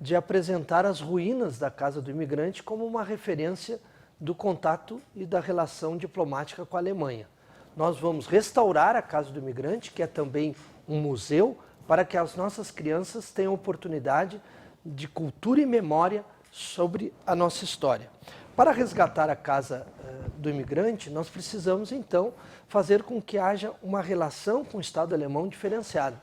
de apresentar as ruínas da Casa do Imigrante como uma referência do contato e da relação diplomática com a Alemanha. Nós vamos restaurar a Casa do Imigrante, que é também um museu, para que as nossas crianças tenham oportunidade de cultura e memória sobre a nossa história. Para resgatar a Casa do Imigrante, nós precisamos, então, fazer com que haja uma relação com o Estado alemão diferenciada.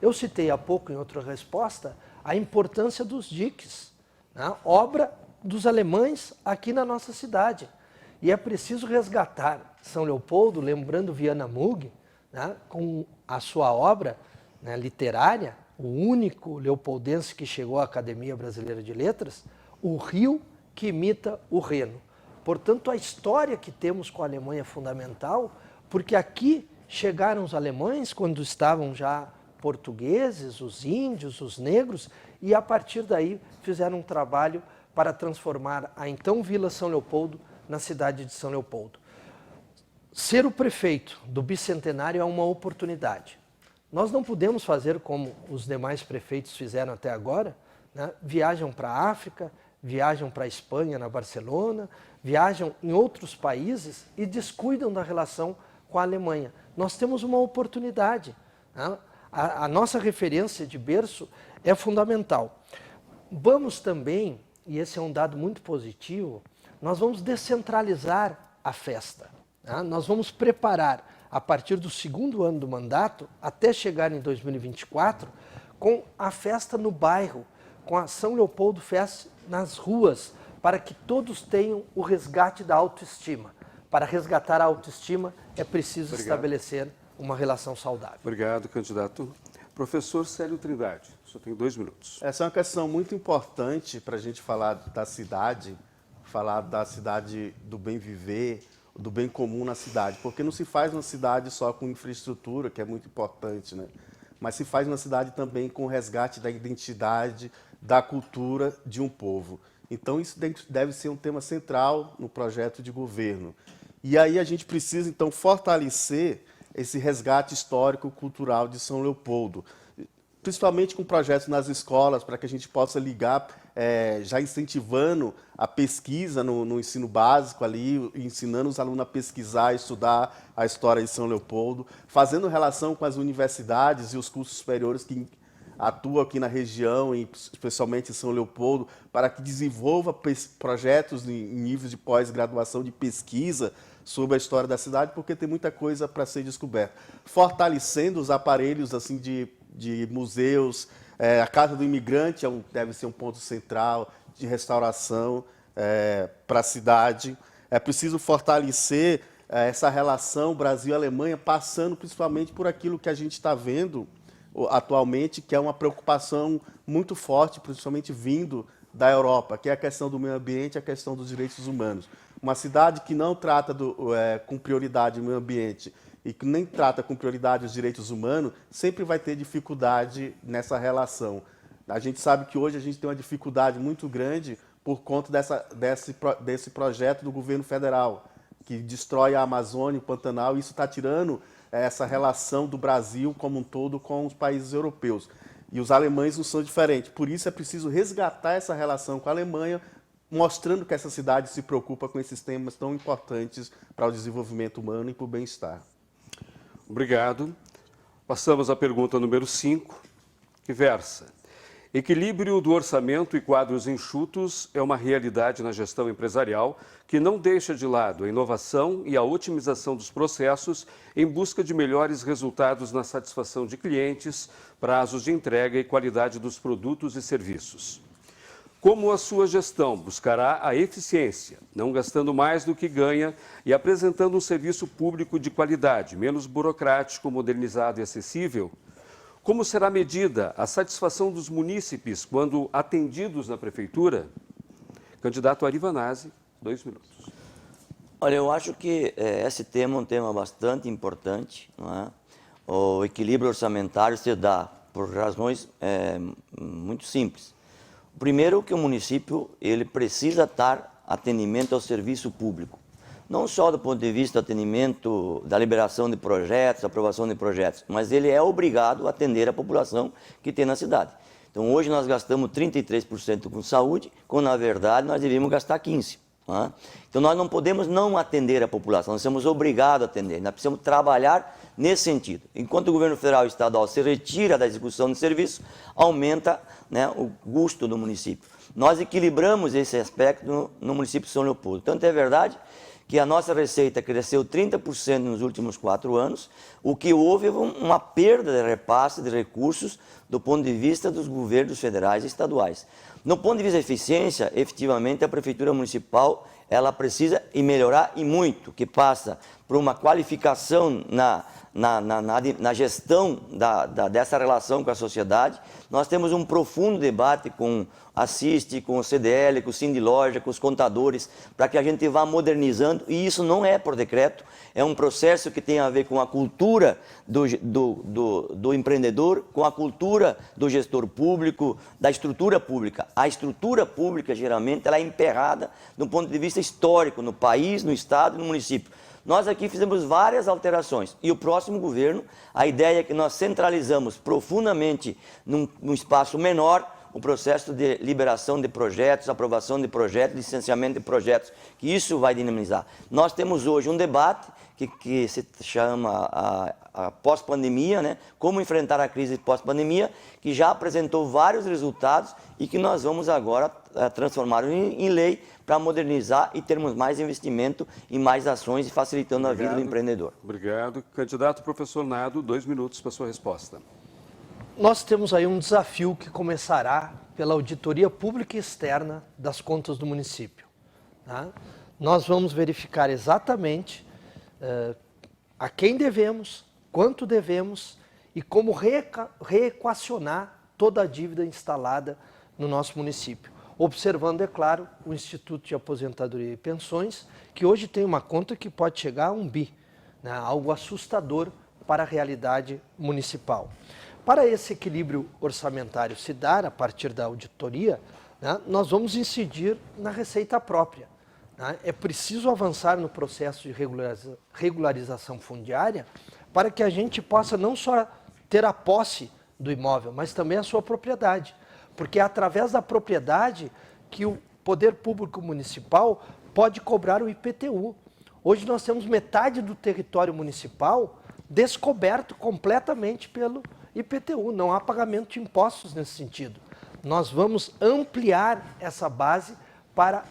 Eu citei há pouco, em outra resposta, a importância dos diques, né? Obra dos alemães aqui na nossa cidade. E é preciso resgatar São Leopoldo, lembrando Viana Mugg, né, com a sua obra, né, literária, o único leopoldense que chegou à Academia Brasileira de Letras, o rio que imita o Reno. Portanto, a história que temos com a Alemanha é fundamental, porque aqui chegaram os alemães quando estavam já portugueses, os índios, os negros, e a partir daí fizeram um trabalho para transformar a então Vila São Leopoldo na cidade de São Leopoldo. Ser o prefeito do bicentenário é uma oportunidade. Nós não podemos fazer como os demais prefeitos fizeram até agora, né? Viajam para a África, viajam para a Espanha, na Barcelona, viajam em outros países e descuidam da relação com a Alemanha. Nós temos uma oportunidade, né? A nossa referência de berço é fundamental. Vamos também, e esse é um dado muito positivo, nós vamos descentralizar a festa. Né? Nós vamos preparar, a partir do 2º ano do mandato, até chegar em 2024, com a festa no bairro, com a São Leopoldo Fest nas ruas, para que todos tenham o resgate da autoestima. Para resgatar a autoestima, é preciso estabelecer uma relação saudável. Obrigado, candidato. Professor Célio Trindade, só tenho 2 minutos. Essa é uma questão muito importante para a gente falar da cidade do bem viver, do bem comum na cidade, porque não se faz uma cidade só com infraestrutura, que é muito importante, né? Mas se faz uma cidade também com o resgate da identidade, da cultura de um povo. Então isso deve ser um tema central no projeto de governo. E aí a gente precisa, então, fortalecer esse resgate histórico-cultural de São Leopoldo, principalmente com projetos nas escolas, para que a gente possa ligar, já incentivando a pesquisa no ensino básico ali, ensinando os alunos a pesquisar, estudar a história de São Leopoldo, fazendo relação com as universidades e os cursos superiores que atuam aqui na região, especialmente em São Leopoldo, para que desenvolva projetos em níveis de pós-graduação de pesquisa sobre a história da cidade, porque tem muita coisa para ser descoberta. Fortalecendo os aparelhos assim, de museus, a Casa do Imigrante deve ser um ponto central de restauração para a cidade. É preciso fortalecer essa relação Brasil-Alemanha, passando principalmente por aquilo que a gente está vendo atualmente, que é uma preocupação muito forte, principalmente vindo da Europa, que é a questão do meio ambiente, a questão dos direitos humanos. Uma cidade que não trata com prioridade o meio ambiente e que nem trata com prioridade os direitos humanos, sempre vai ter dificuldade nessa relação. A gente sabe que hoje a gente tem uma dificuldade muito grande por conta desse projeto do governo federal, que destrói a Amazônia, o Pantanal, e isso está tirando essa relação do Brasil como um todo com os países europeus. E os alemães não são diferentes. Por isso é preciso resgatar essa relação com a Alemanha, mostrando que essa cidade se preocupa com esses temas tão importantes para o desenvolvimento humano e para o bem-estar. Obrigado. Passamos à pergunta número 5, que versa: equilíbrio do orçamento e quadros enxutos é uma realidade na gestão empresarial que não deixa de lado a inovação e a otimização dos processos em busca de melhores resultados na satisfação de clientes, prazos de entrega e qualidade dos produtos e serviços. Como a sua gestão buscará a eficiência, não gastando mais do que ganha e apresentando um serviço público de qualidade, menos burocrático, modernizado e acessível? Como será medida a satisfação dos munícipes quando atendidos na prefeitura? Candidato Ari Vanazzi, 2 minutos. Olha, eu acho que esse tema é um tema bastante importante, não é? O equilíbrio orçamentário se dá por razões muito simples. Primeiro, que o município ele precisa dar atendimento ao serviço público. Não só do ponto de vista do atendimento, da liberação de projetos, aprovação de projetos, mas ele é obrigado a atender a população que tem na cidade. Então, hoje nós gastamos 33% com saúde, quando na verdade nós devíamos gastar 15%. Né? Então, nós não podemos não atender a população, nós somos obrigados a atender, nós precisamos trabalhar nesse sentido. Enquanto o governo federal e estadual se retira da execução de serviço, aumenta, né, o custo do município. Nós equilibramos esse aspecto no município de São Leopoldo. Tanto é verdade que a nossa receita cresceu 30% nos últimos 4 anos, o que houve uma perda de repasse de recursos do ponto de vista dos governos federais e estaduais. No ponto de vista da eficiência, efetivamente a Prefeitura Municipal ela precisa melhorar e muito, que passa por uma qualificação na gestão dessa relação com a sociedade. Nós temos um profundo debate com a CIST, com o CDL, com o Sindiloja, com os contadores, para que a gente vá modernizando, e isso não é por decreto, é um processo que tem a ver com a cultura do empreendedor, com a cultura do gestor público, da estrutura pública. A estrutura pública, geralmente, ela é emperrada do ponto de vista histórico, no país, no estado e no município. Nós aqui fizemos várias alterações e o próximo governo, a ideia é que nós centralizamos profundamente num espaço menor o processo de liberação de projetos, aprovação de projetos, licenciamento de projetos, que isso vai dinamizar. Nós temos hoje um debate que se chama a pós-pandemia, né? Como enfrentar a crise pós-pandemia, que já apresentou vários resultados e que nós vamos agora transformar em lei para modernizar e termos mais investimento e mais ações e facilitando a vida do empreendedor. Obrigado. Candidato professor Nado, 2 minutos para a sua resposta. Nós temos aí um desafio que começará pela auditoria pública e externa das contas do município. Tá? Nós vamos verificar exatamente a quem devemos, quanto devemos e como reequacionar toda a dívida instalada no nosso município. Observando, é claro, o Instituto de Aposentadoria e Pensões, que hoje tem uma conta que pode chegar a 1 bi, né? Algo assustador para a realidade municipal. Para esse equilíbrio orçamentário se dar a partir da auditoria, né, nós vamos incidir na receita própria. Né? É preciso avançar no processo de regularização fundiária para que a gente possa não só ter a posse do imóvel, mas também a sua propriedade. Porque é através da propriedade que o poder público municipal pode cobrar o IPTU. Hoje nós temos metade do território municipal descoberto completamente pelo IPTU, não há pagamento de impostos nesse sentido. Nós vamos ampliar essa base para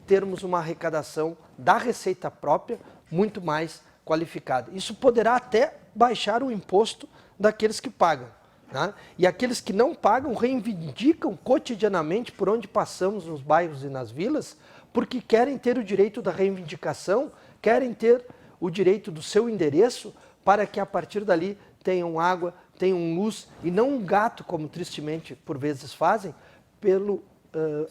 termos uma arrecadação da receita própria muito mais qualificada. Isso poderá até baixar o imposto daqueles que pagam. Né? E aqueles que não pagam reivindicam cotidianamente por onde passamos nos bairros e nas vilas, porque querem ter o direito da reivindicação, querem ter o direito do seu endereço, para que a partir dali tenham água, tenham luz e não um gato, como tristemente por vezes fazem, pelo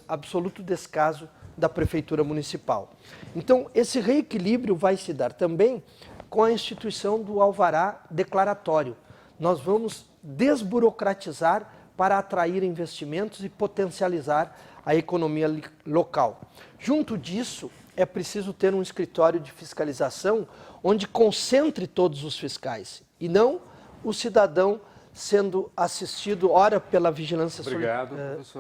absoluto descaso da Prefeitura Municipal. Então, esse reequilíbrio vai se dar também com a instituição do alvará declaratório. Nós vamos desburocratizar para atrair investimentos e potencializar a economia local. Junto disso, é preciso ter um escritório de fiscalização onde concentre todos os fiscais e não o cidadão sendo assistido, ora pela vigilância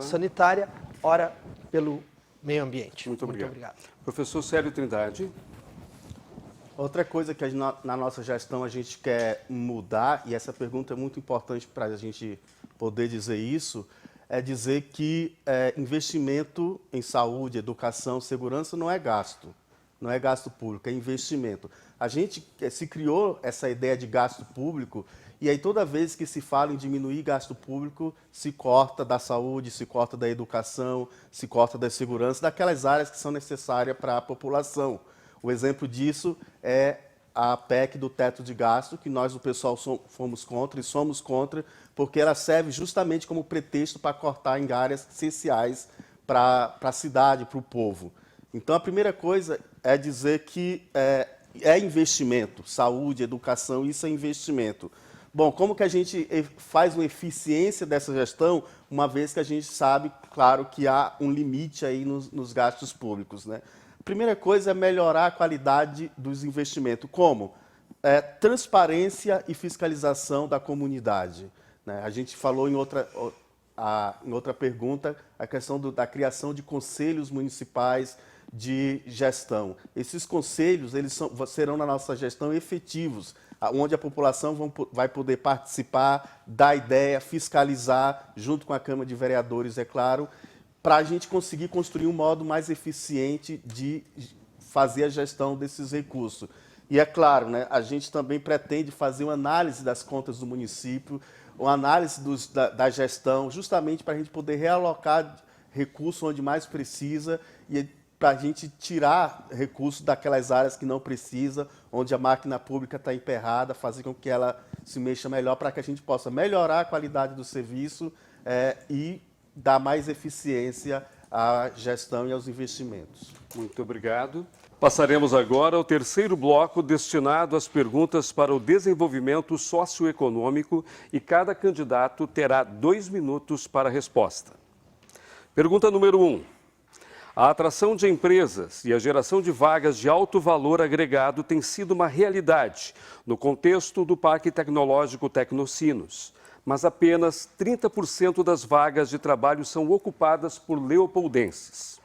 sanitária, ora pelo meio ambiente. Muito obrigado. Professor Célio Trindade. Outra coisa que na nossa gestão a gente quer mudar, e essa pergunta é muito importante para a gente poder dizer isso, é dizer que investimento em saúde, educação, segurança não é gasto. Não é gasto público, é investimento. A gente se criou essa ideia de gasto público e aí toda vez que se fala em diminuir gasto público, se corta da saúde, se corta da educação, se corta da segurança, daquelas áreas que são necessárias para a população. O exemplo disso é a PEC do teto de gasto, que nós, o pessoal, fomos contra e somos contra, porque ela serve justamente como pretexto para cortar em áreas essenciais para a cidade, para o povo. Então, a primeira coisa é dizer que é investimento, saúde, educação, isso é investimento. Bom, como que a gente faz uma eficiência dessa gestão, uma vez que a gente sabe, claro, que há um limite aí nos gastos públicos, né? A primeira coisa é melhorar a qualidade dos investimentos. Como? Transparência e fiscalização da comunidade, né? A gente falou em outra pergunta a questão da criação de conselhos municipais de gestão. Esses conselhos serão na nossa gestão efetivos, onde a população vai poder participar, dar ideia, fiscalizar, junto com a Câmara de Vereadores, é claro, para a gente conseguir construir um modo mais eficiente de fazer a gestão desses recursos. E é claro, né, a gente também pretende fazer uma análise das contas do município, uma análise da gestão, justamente para a gente poder realocar recursos onde mais precisa e para a gente tirar recursos daquelas áreas que não precisa, onde a máquina pública está emperrada, fazer com que ela se mexa melhor, para que a gente possa melhorar a qualidade do serviço e dar mais eficiência à gestão e aos investimentos. Muito obrigado. Passaremos agora ao terceiro bloco destinado às perguntas para o desenvolvimento socioeconômico e cada candidato terá 2 minutos para a resposta. Pergunta número 1. A atração de empresas e a geração de vagas de alto valor agregado tem sido uma realidade no contexto do Parque Tecnológico Tecnocinos, mas apenas 30% das vagas de trabalho são ocupadas por leopoldenses.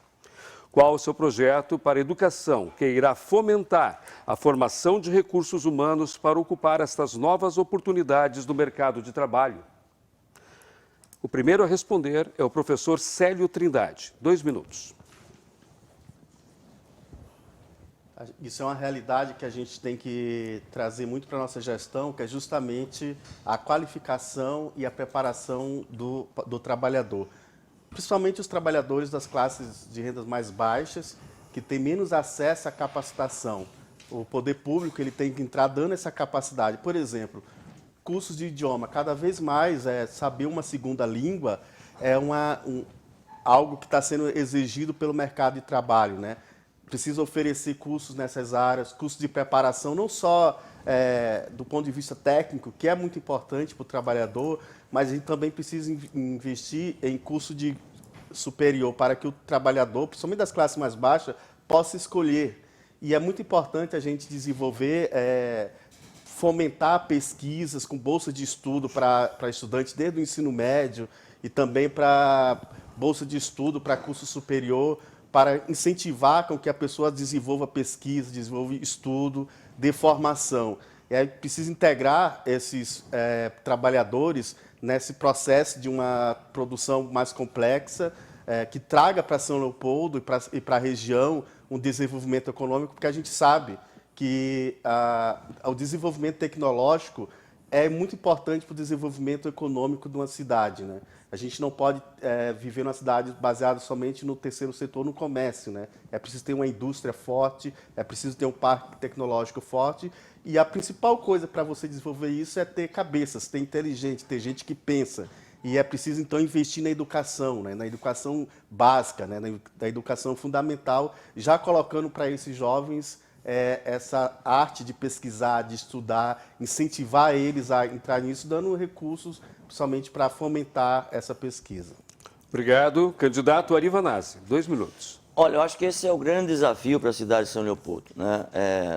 Qual o seu projeto para a educação que irá fomentar a formação de recursos humanos para ocupar estas novas oportunidades do mercado de trabalho? O primeiro a responder é o professor Célio Trindade. 2 minutos. Isso é uma realidade que a gente tem que trazer muito para a nossa gestão, que é justamente a qualificação e a preparação do trabalhador. Principalmente os trabalhadores das classes de rendas mais baixas, que têm menos acesso à capacitação. O poder público ele tem que entrar dando essa capacidade. Por exemplo, cursos de idioma. Cada vez mais saber uma segunda língua é algo que está sendo exigido pelo mercado de trabalho, né? Precisa oferecer cursos nessas áreas, cursos de preparação, não só do ponto de vista técnico, que é muito importante para o trabalhador, mas a gente também precisa investir em curso de superior para que o trabalhador, principalmente das classes mais baixas, possa escolher. E é muito importante a gente desenvolver, fomentar pesquisas com bolsa de estudo para estudantes desde o ensino médio e também para bolsa de estudo para curso superior, para incentivar com que a pessoa desenvolva pesquisa, desenvolva estudo, dê formação. E aí precisa integrar esses trabalhadores nesse processo de uma produção mais complexa, que traga para São Leopoldo e para a região um desenvolvimento econômico, porque a gente sabe que o desenvolvimento tecnológico é muito importante para o desenvolvimento econômico de uma cidade, né? A gente não pode viver numa cidade baseada somente no terceiro setor, no comércio, né? É preciso ter uma indústria forte, é preciso ter um parque tecnológico forte, e a principal coisa para você desenvolver isso é ter cabeças, ter inteligente, ter gente que pensa. E é preciso, então, investir na educação, né? Na educação básica, né? Na educação fundamental, já colocando para esses jovens essa arte de pesquisar, de estudar, incentivar eles a entrar nisso, dando recursos, principalmente para fomentar essa pesquisa. Obrigado. Candidato Ari Vanazzi, 2 minutos. Olha, eu acho que esse é o grande desafio para a cidade de São Leopoldo, né?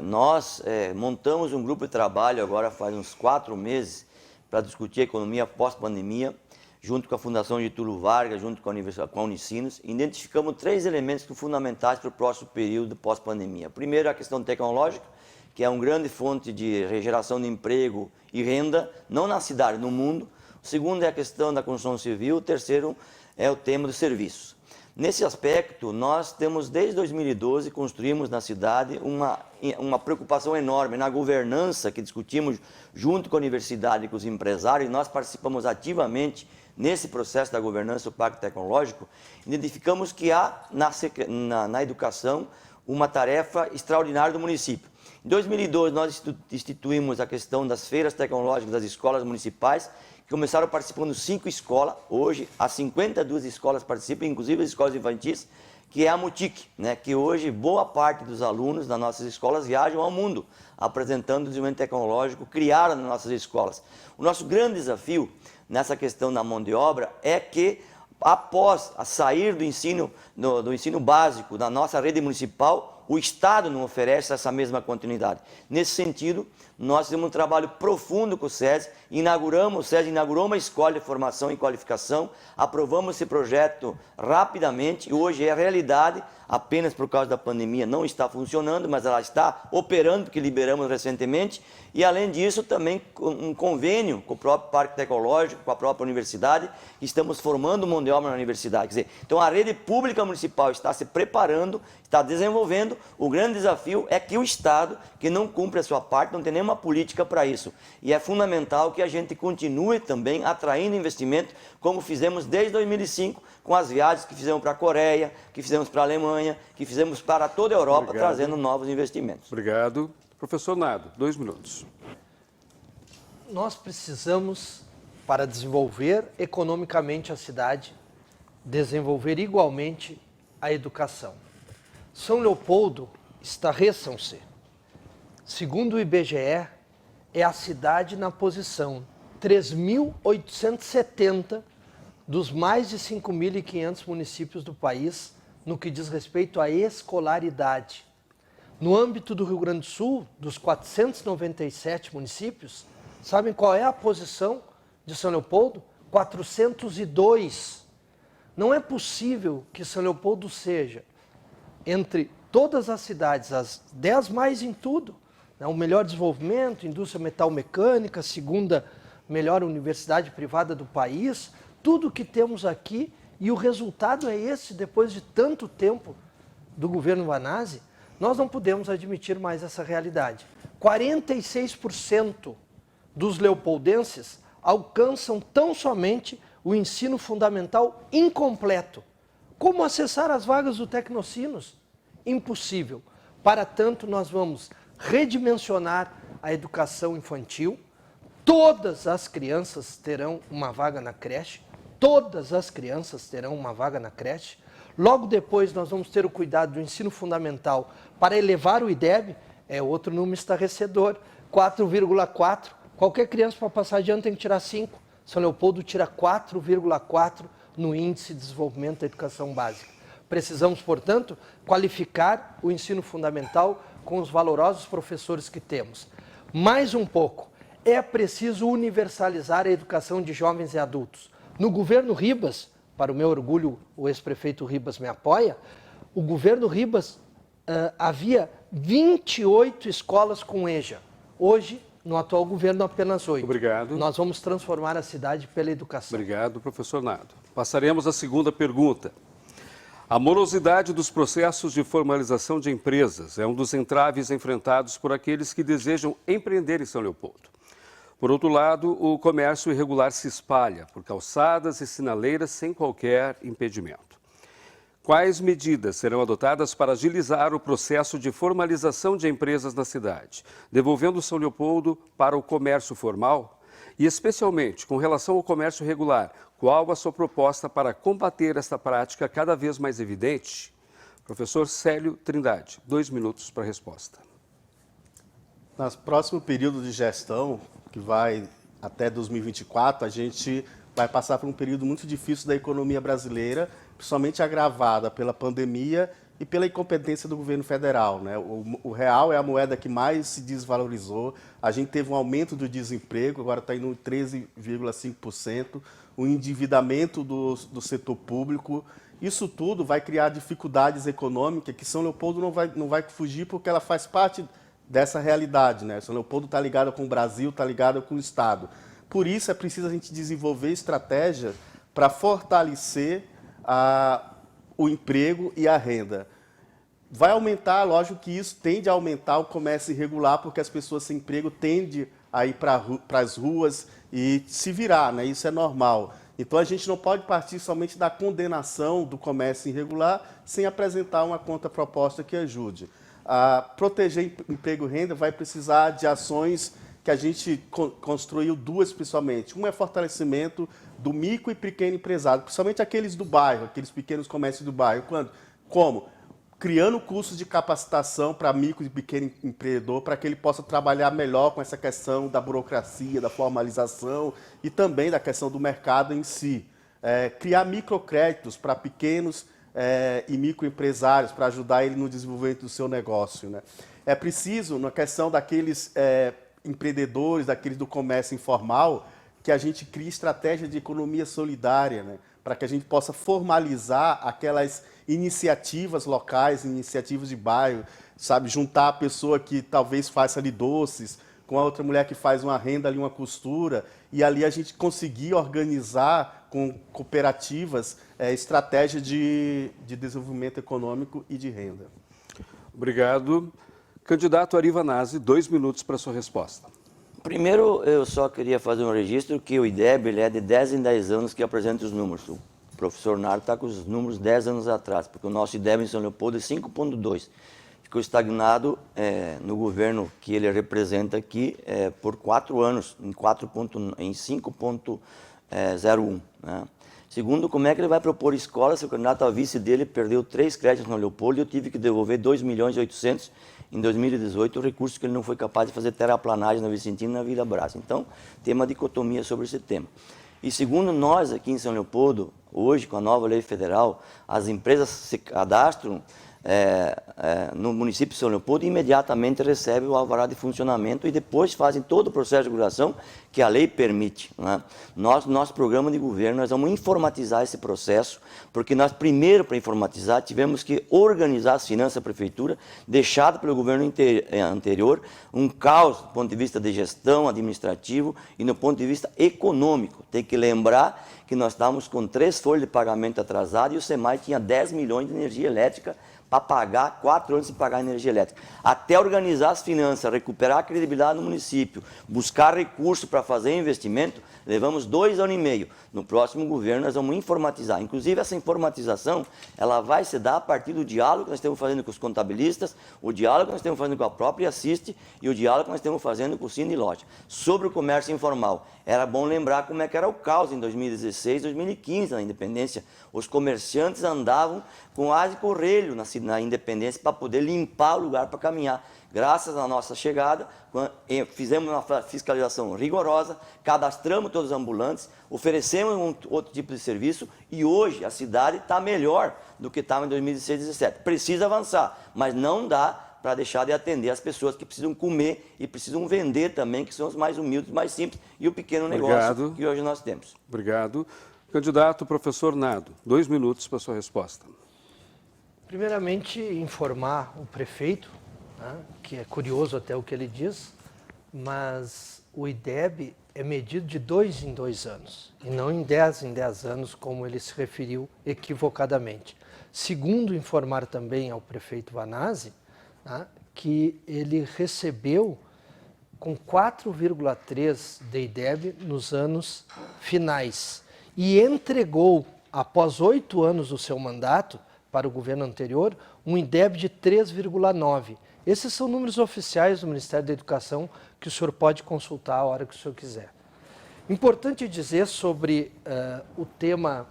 Nós montamos um grupo de trabalho agora faz uns 4 meses para discutir a economia pós-pandemia, junto com a Fundação Getúlio Vargas, junto com a Unicinos. Identificamos 3 elementos fundamentais para o próximo período pós-pandemia. Primeiro, a questão tecnológica, que é uma grande fonte de geração de emprego e renda, não na cidade, no mundo. O segundo é a questão da construção civil. O terceiro é o tema dos serviços. Nesse aspecto, nós temos, desde 2012, construímos na cidade uma preocupação enorme na governança, que discutimos junto com a universidade e com os empresários, e nós participamos ativamente nesse processo da governança do Parque Tecnológico. Identificamos que há na educação uma tarefa extraordinária do município. Em 2012, nós instituímos a questão das feiras tecnológicas das escolas municipais, que começaram participando 5 escolas. Hoje, as 52 escolas participam, inclusive as escolas infantis, que é a MUTIC, né? Que hoje boa parte dos alunos das nossas escolas viajam ao mundo, apresentando o desenvolvimento tecnológico criado nas nossas escolas. O nosso grande desafio nessa questão da mão de obra é que, após a sair do ensino básico da nossa rede municipal, o Estado não oferece essa mesma continuidade. Nesse sentido, nós temos um trabalho profundo com o SESI, o SESI inaugurou uma escola de formação e qualificação, aprovamos esse projeto rapidamente e hoje é realidade, apenas por causa da pandemia não está funcionando, mas ela está operando, porque liberamos recentemente, e além disso também um convênio com o próprio Parque Tecnológico, com a própria universidade, estamos formando mão de obra na universidade. Quer dizer, então a rede pública municipal está se preparando, está desenvolvendo. O grande desafio é que o Estado, que não cumpre a sua parte, não tem nenhuma política para isso. E é fundamental que a gente continue também atraindo investimento, como fizemos desde 2005, com as viagens que fizemos para a Coreia, que fizemos para a Alemanha, que fizemos para toda a Europa, trazendo novos investimentos. Obrigado. Professor Nado, 2 minutos. Nós precisamos, para desenvolver economicamente a cidade, desenvolver igualmente a educação. São Leopoldo está São C. Segundo o IBGE, é a cidade na posição 3.870 dos mais de 5.500 municípios do país no que diz respeito à escolaridade. No âmbito do Rio Grande do Sul, dos 497 municípios, sabem qual é a posição de São Leopoldo? 402. Não é possível que São Leopoldo seja, entre todas as cidades, as 10 mais em tudo, né? O melhor desenvolvimento, indústria metal-mecânica, segunda melhor universidade privada do país, tudo que temos aqui, e o resultado é esse, depois de tanto tempo do governo Vanazzi. Nós não podemos admitir mais essa realidade. 46% dos leopoldenses alcançam tão somente o ensino fundamental incompleto. Como acessar as vagas do Tecnocinos? Impossível. Para tanto, nós vamos redimensionar a educação infantil. Todas as crianças terão uma vaga na creche. Todas as crianças terão uma vaga na creche. Logo depois, nós vamos ter o cuidado do ensino fundamental para elevar o IDEB, é outro número estarrecedor, 4,4. Qualquer criança para passar de ano tem que tirar 5. São Leopoldo tira 4,4 no índice de desenvolvimento da educação básica. Precisamos, portanto, qualificar o ensino fundamental com os valorosos professores que temos. Mais um pouco, é preciso universalizar a educação de jovens e adultos. No governo Ribas, para o meu orgulho, o ex-prefeito Ribas me apoia, o governo Ribas havia 28 escolas com EJA. Hoje, no atual governo, apenas 8. Obrigado. Nós vamos transformar a cidade pela educação. Obrigado, professor Nado. Passaremos à segunda pergunta. A morosidade dos processos de formalização de empresas é um dos entraves enfrentados por aqueles que desejam empreender em São Leopoldo. Por outro lado, o comércio irregular se espalha por calçadas e sinaleiras sem qualquer impedimento. Quais medidas serão adotadas para agilizar o processo de formalização de empresas na cidade, devolvendo São Leopoldo para o comércio formal? E, especialmente, com relação ao comércio irregular, qual a sua proposta para combater esta prática cada vez mais evidente? Professor Célio Trindade, 2 minutos para a resposta. No próximo período de gestão, que vai até 2024, a gente vai passar por um período muito difícil da economia brasileira, principalmente agravada pela pandemia e pela incompetência do governo federal, né? O real é a moeda que mais se desvalorizou, a gente teve um aumento do desemprego, agora está indo em 13,5%, o endividamento do setor público. Isso tudo vai criar dificuldades econômicas que São Leopoldo não vai fugir, porque ela faz parte dessa realidade, né? São Leopoldo está ligado com o Brasil, está ligado com o Estado. Por isso é preciso a gente desenvolver estratégias para fortalecer o emprego e a renda. Vai aumentar, lógico que isso tende a aumentar o comércio irregular, porque as pessoas sem emprego tendem a ir para as ruas e se virar, né? Isso é normal. Então a gente não pode partir somente da condenação do comércio irregular sem apresentar uma contraproposta que ajude. Proteger emprego e renda vai precisar de ações que a gente construiu duas principalmente. Uma é fortalecimento do micro e pequeno empresário, principalmente aqueles do bairro, aqueles pequenos comércios do bairro. Como? Criando cursos de capacitação para micro e pequeno empreendedor, para que ele possa trabalhar melhor com essa questão da burocracia, da formalização e também da questão do mercado em si. Criar microcréditos para pequenos e microempresários, para ajudar ele no desenvolvimento do seu negócio, né? É preciso, na questão daqueles empreendedores, daqueles do comércio informal, que a gente crie estratégia de economia solidária, né? Para que a gente possa formalizar aquelas iniciativas locais, iniciativas de bairro, sabe? Juntar a pessoa que talvez faça ali doces com a outra mulher que faz uma renda ali, uma costura, e ali a gente conseguir organizar com cooperativas estratégia de desenvolvimento econômico e de renda. Obrigado. Candidato Ari Vanazzi, 2 minutos para a sua resposta. Primeiro, eu só queria fazer um registro que o IDEB ele é de 10 em 10 anos que apresenta os números. O professor Nardo está com os números 10 anos atrás, porque o nosso IDEB em São Leopoldo é 5,2. Ficou estagnado no governo que ele representa aqui por 4 anos, em 5,01. Né? Segundo, como é que ele vai propor escola se o candidato a vice dele perdeu 3 créditos no Leopoldo e eu tive que devolver 2.800.000 em 2018, o recurso que ele não foi capaz de fazer terraplanagem na Vicentina e na Vila Brás. Então, tem uma dicotomia sobre esse tema. E segundo nós, aqui em São Leopoldo, hoje, com a nova lei federal, as empresas se cadastram no município de São Leopoldo e imediatamente recebem o alvará de funcionamento e depois fazem todo o processo de regulação que a lei permite. Né? Nosso programa de governo, nós vamos informatizar esse processo, porque nós, primeiro, para informatizar, tivemos que organizar as finanças da prefeitura, deixado pelo governo anterior, um caos do ponto de vista de gestão administrativo e no ponto de vista econômico. Tem que lembrar que nós estávamos com 3 folhas de pagamento atrasadas e o SEMAI tinha 10 milhões de energia elétrica para pagar 4 anos sem pagar energia elétrica. Até organizar as finanças, recuperar a credibilidade no município, buscar recursos para fazer investimento, levamos 2 anos e meio. No próximo governo nós vamos informatizar. Inclusive essa informatização, ela vai se dar a partir do diálogo que nós estamos fazendo com os contabilistas, o diálogo que nós estamos fazendo com a própria Assiste e o diálogo que nós estamos fazendo com o Cine Loja. Sobre o comércio informal, era bom lembrar como é que era o caos em 2016, 2015 na Independência. Os comerciantes andavam com quase correlho na Independência para poder limpar o lugar para caminhar. Graças à nossa chegada, fizemos uma fiscalização rigorosa, cadastramos todos os ambulantes, oferecemos outro tipo de serviço e hoje a cidade está melhor do que estava em 2016 e 2017. Precisa avançar, mas não dá para deixar de atender as pessoas que precisam comer e precisam vender também, que são os mais humildes, mais simples e o pequeno negócio que hoje nós temos. Obrigado. Candidato professor Nardo, 2 minutos para a sua resposta. Primeiramente, informar o prefeito, né, que é curioso até o que ele diz, mas o IDEB é medido de 2 em 2 anos, e não em 10 em 10 anos, como ele se referiu equivocadamente. Segundo, informar também ao prefeito Vanazzi, né, que ele recebeu com 4,3 de IDEB nos anos finais e entregou, após 8 anos do seu mandato, para o governo anterior, um IDEB de 3,9. Esses são números oficiais do Ministério da Educação que o senhor pode consultar a hora que o senhor quiser. Importante dizer sobre o tema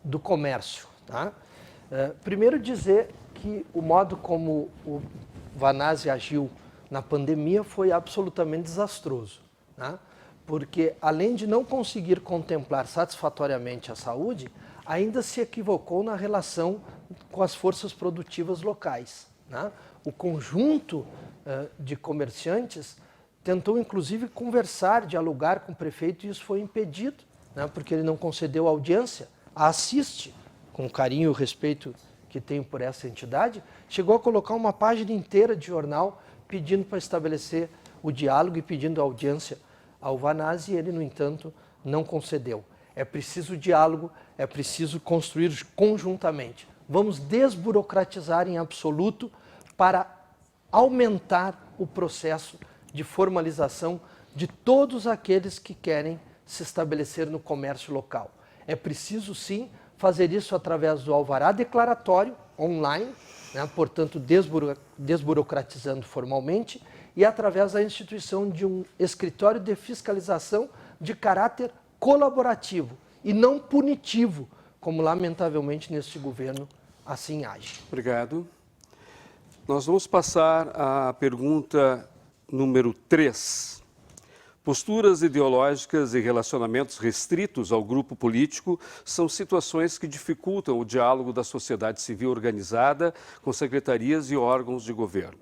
do comércio. Tá? Primeiro dizer que o modo como o Vanazzi agiu na pandemia foi absolutamente desastroso, né? Porque além de não conseguir contemplar satisfatoriamente a saúde, ainda se equivocou na relação com as forças produtivas locais, né? O conjunto de comerciantes tentou inclusive conversar, dialogar com o prefeito e isso foi impedido, né? Porque ele não concedeu audiência. A Assiste, com o carinho e o respeito que tenho por essa entidade, chegou a colocar uma página inteira de jornal pedindo para estabelecer o diálogo e pedindo audiência ao Vanazzi, e ele, no entanto, não concedeu. É preciso diálogo, é preciso construir conjuntamente. Vamos desburocratizar em absoluto para aumentar o processo de formalização de todos aqueles que querem se estabelecer no comércio local. É preciso, sim, fazer isso através do alvará declaratório online, né, portanto, desburocratizando formalmente, e através da instituição de um escritório de fiscalização de caráter colaborativo e não punitivo, como lamentavelmente neste governo assim age. Obrigado. Nós vamos passar à pergunta número 3. Posturas ideológicas e relacionamentos restritos ao grupo político são situações que dificultam o diálogo da sociedade civil organizada com secretarias e órgãos de governo.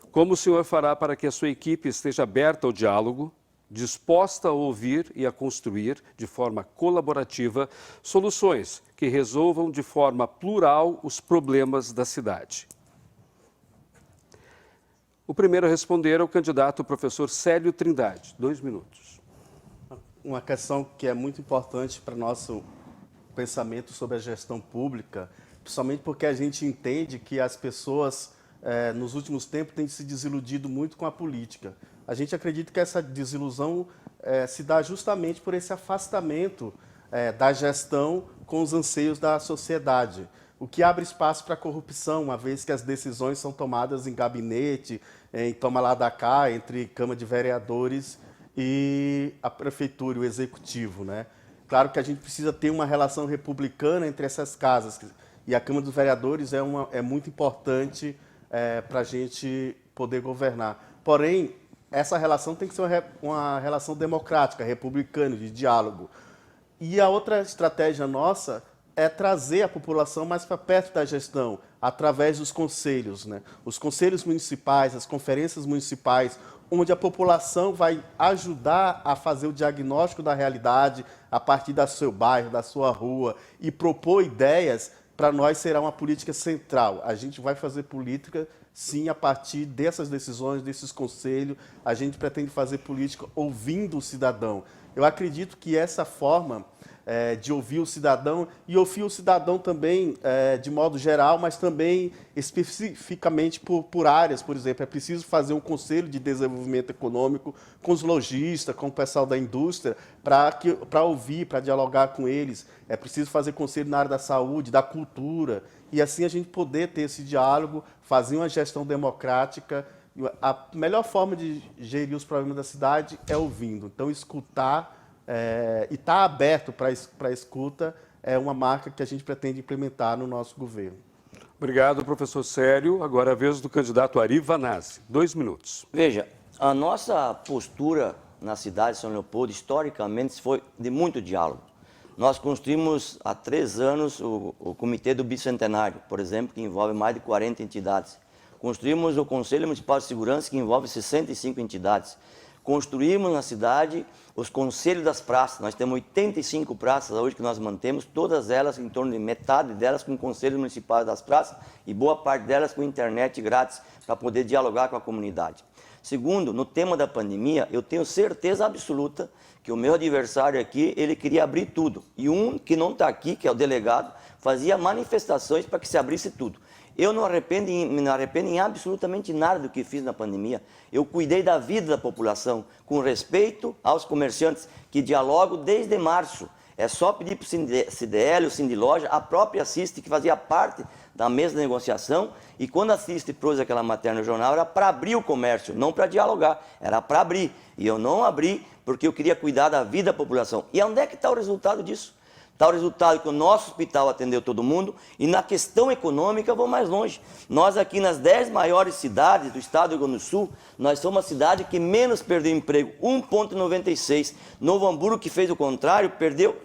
Como o senhor fará para que a sua equipe esteja aberta ao diálogo, disposta a ouvir e a construir, de forma colaborativa, soluções que resolvam de forma plural os problemas da cidade? O primeiro a responder é o candidato professor Célio Trindade. 2 minutos. Uma questão que é muito importante para o nosso pensamento sobre a gestão pública, principalmente porque a gente entende que as pessoas, nos últimos tempos, têm se desiludido muito com a política. A gente acredita que essa desilusão se dá justamente por esse afastamento da gestão com os anseios da sociedade, o que abre espaço para a corrupção, uma vez que as decisões são tomadas em gabinete, em toma lá da cá, entre Câmara de Vereadores e a Prefeitura, o Executivo, né? Claro que a gente precisa ter uma relação republicana entre essas casas, e a Câmara dos Vereadores é muito importante para a gente poder governar. Porém, essa relação tem que ser uma relação democrática, republicana, de diálogo. E a outra estratégia nossa é trazer a população mais para perto da gestão, através dos conselhos, né? Os conselhos municipais, as conferências municipais, onde a população vai ajudar a fazer o diagnóstico da realidade a partir do seu bairro, da sua rua, e propor ideias. Para nós será uma política central. A gente vai fazer política, sim, a partir dessas decisões, desses conselhos. A gente pretende fazer política ouvindo o cidadão. Eu acredito que essa forma de ouvir o cidadão, e ouvir o cidadão também de modo geral, mas também especificamente por áreas, por exemplo, é preciso fazer um conselho de desenvolvimento econômico com os lojistas, com o pessoal da indústria, para ouvir, para dialogar com eles. É preciso fazer conselho na área da saúde, da cultura, e assim a gente poder ter esse diálogo, fazer uma gestão democrática. A melhor forma de gerir os problemas da cidade é ouvindo. Então, escutar e estar aberto para a escuta é uma marca que a gente pretende implementar no nosso governo. Obrigado, professor Célio. Agora é a vez do candidato Ari Vanazzi. 2 minutos. Veja, a nossa postura na cidade de São Leopoldo, historicamente, foi de muito diálogo. Nós construímos há 3 anos o Comitê do Bicentenário, por exemplo, que envolve mais de 40 entidades. Construímos o Conselho Municipal de Segurança, que envolve 65 entidades. Construímos na cidade os conselhos das praças. Nós temos 85 praças hoje que nós mantemos, todas elas, em torno de metade delas, com conselhos municipais das praças e boa parte delas com internet grátis para poder dialogar com a comunidade. Segundo, no tema da pandemia, eu tenho certeza absoluta que o meu adversário aqui, ele queria abrir tudo. E um que não está aqui, que é o delegado, fazia manifestações para que se abrisse tudo. Eu não me arrependo em absolutamente nada do que fiz na pandemia. Eu cuidei da vida da população, com respeito aos comerciantes, que dialogam desde março. É só pedir para o CDL, o Sindiloja, a própria Assiste, que fazia parte da mesa de negociação, e quando a Assiste trouxe aquela matéria no jornal, era para abrir o comércio, não para dialogar, era para abrir. E eu não abri porque eu queria cuidar da vida da população. E onde é que está o resultado disso? Tal resultado que o nosso hospital atendeu todo mundo. E na questão econômica, eu vou mais longe. Nós aqui nas 10 maiores cidades do estado do Rio Grande do Sul, nós somos a cidade que menos perdeu emprego, 1,96. Novo Hamburgo, que fez o contrário, perdeu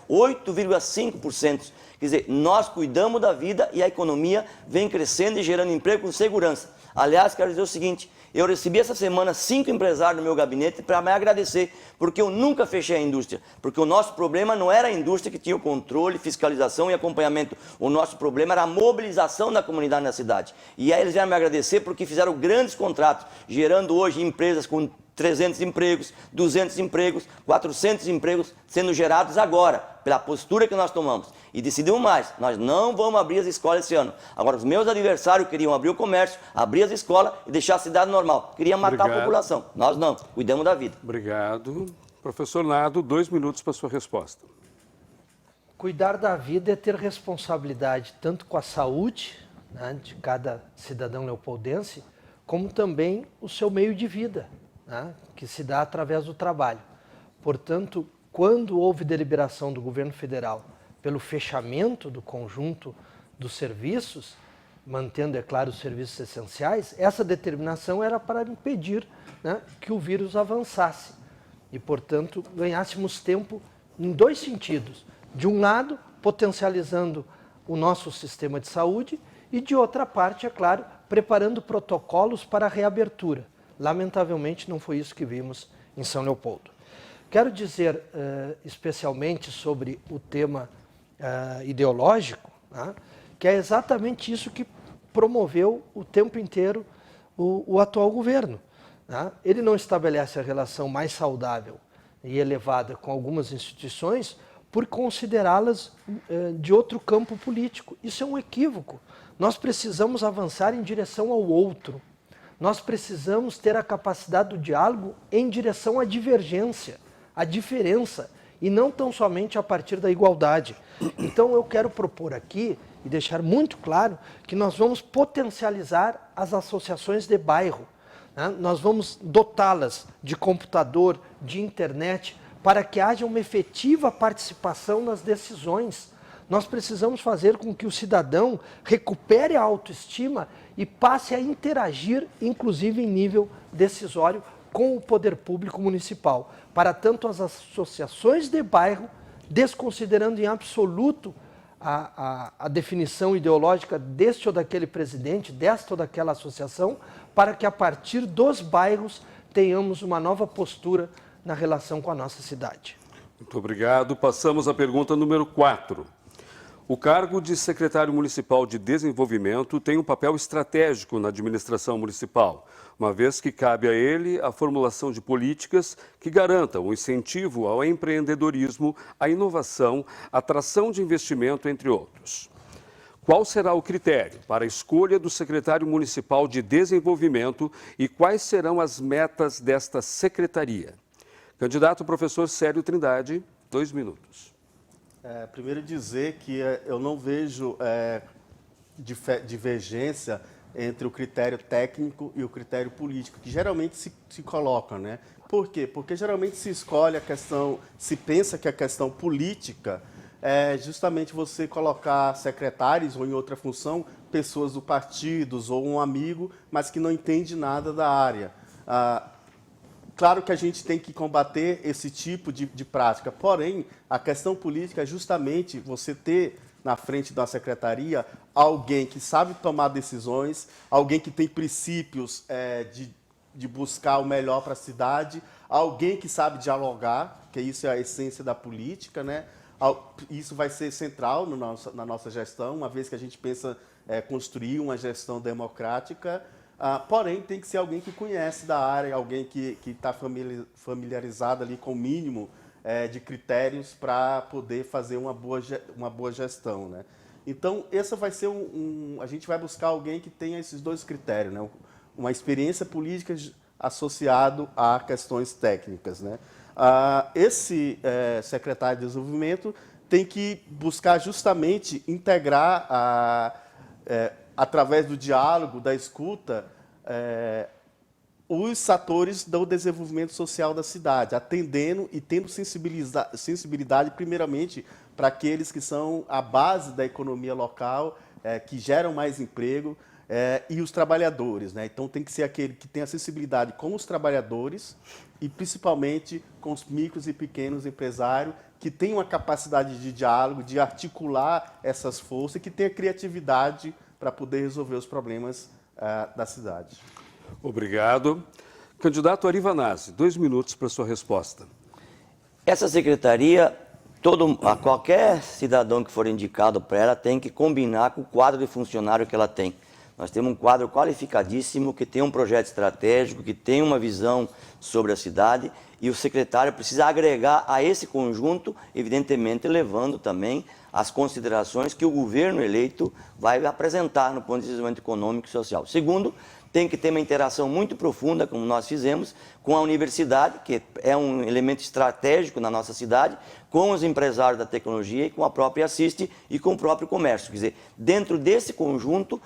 8,5%. Quer dizer, nós cuidamos da vida e a economia vem crescendo e gerando emprego com segurança. Aliás, quero dizer o seguinte, eu recebi essa semana 5 empresários no meu gabinete para me agradecer, porque eu nunca fechei a indústria, porque o nosso problema não era a indústria que tinha o controle, fiscalização e acompanhamento, o nosso problema era a mobilização da comunidade na cidade. E aí eles vieram me agradecer porque fizeram grandes contratos, gerando hoje empresas com 300 empregos, 200 empregos, 400 empregos sendo gerados agora, pela postura que nós tomamos. E decidimos mais, nós não vamos abrir as escolas esse ano. Agora, os meus adversários queriam abrir o comércio, abrir as escolas e deixar a cidade normal. Queriam matar a população. Nós não, cuidamos da vida. Obrigado. Professor Nado, 2 minutos para a sua resposta. Cuidar da vida é ter responsabilidade tanto com a saúde, né, de cada cidadão leopoldense, como também o seu meio de vida, né, que se dá através do trabalho. Portanto, quando houve deliberação do governo federal pelo fechamento do conjunto dos serviços, mantendo, é claro, os serviços essenciais, essa determinação era para impedir, né, que o vírus avançasse e, portanto, ganhássemos tempo em 2 sentidos. De um lado, potencializando o nosso sistema de saúde e, de outra parte, é claro, preparando protocolos para a reabertura. Lamentavelmente, não foi isso que vimos em São Leopoldo. Quero dizer especialmente sobre o tema ideológico, né, que é exatamente isso que promoveu o tempo inteiro o atual governo. Né? Ele não estabelece a relação mais saudável e elevada com algumas instituições por considerá-las de outro campo político. Isso é um equívoco. Nós precisamos avançar em direção ao outro. Nós precisamos ter a capacidade do diálogo em direção à divergência, à diferença, e não tão somente a partir da igualdade. Então eu quero propor aqui e deixar muito claro que nós vamos potencializar as associações de bairro, né? Nós vamos dotá-las de computador, de internet, para que haja uma efetiva participação nas decisões. Nós precisamos fazer com que o cidadão recupere a autoestima e passe a interagir, inclusive em nível decisório, com o poder público municipal. Para tanto, as associações de bairro, desconsiderando em absoluto a definição ideológica deste ou daquele presidente, desta ou daquela associação, para que a partir dos bairros tenhamos uma nova postura na relação com a nossa cidade. Muito obrigado. Passamos à pergunta número 4. O cargo de secretário municipal de desenvolvimento tem um papel estratégico na administração municipal, uma vez que cabe a ele a formulação de políticas que garantam o incentivo ao empreendedorismo, à inovação, à atração de investimento, entre outros. Qual será o critério para a escolha do secretário municipal de desenvolvimento e quais serão as metas desta secretaria? Candidato professor Célio Trindade, 2 minutos. Primeiro dizer que eu não vejo divergência entre o critério técnico e o critério político, que geralmente se coloca, né? Por quê? Porque geralmente se escolhe a questão, se pensa que a questão política é justamente você colocar secretários ou em outra função, pessoas do partido ou um amigo, mas que não entende nada da área. Claro que a gente tem que combater esse tipo de prática, porém, a questão política é justamente você ter na frente da secretaria alguém que sabe tomar decisões, alguém que tem princípios de buscar o melhor para a cidade, alguém que sabe dialogar, que isso é a essência da política, né? Isso vai ser central na nossa gestão, uma vez que a gente pensa construir uma gestão democrática. Porém, tem que ser alguém que conhece da área, alguém que está familiarizado ali com o mínimo de critérios para poder fazer uma boa gestão, né? Então, essa vai ser a gente vai buscar alguém que tenha esses 2 critérios, né? Uma experiência política associado a questões técnicas, né? Esse secretário de desenvolvimento tem que buscar justamente integrar através do diálogo, da escuta, os setores do desenvolvimento social da cidade, atendendo e tendo sensibilidade primeiramente para aqueles que são a base da economia local, que geram mais emprego, e os trabalhadores, né? Então tem que ser aquele que tem a sensibilidade com os trabalhadores e principalmente com os micros e pequenos empresários que têm uma capacidade de diálogo, de articular essas forças e que tenha criatividade para poder resolver os problemas da cidade. Obrigado. Candidato Ari Vanazzi, 2 minutos para sua resposta. Essa secretaria, qualquer cidadão que for indicado para ela tem que combinar com o quadro de funcionário que ela tem. Nós temos um quadro qualificadíssimo, que tem um projeto estratégico, que tem uma visão sobre a cidade, e o secretário precisa agregar a esse conjunto, evidentemente levando também as considerações que o governo eleito vai apresentar no ponto de desenvolvimento econômico e social. Segundo, tem que ter uma interação muito profunda, como nós fizemos, com a universidade, que é um elemento estratégico na nossa cidade, com os empresários da tecnologia e com a própria Assiste e com o próprio comércio. Quer dizer, dentro desse conjunto,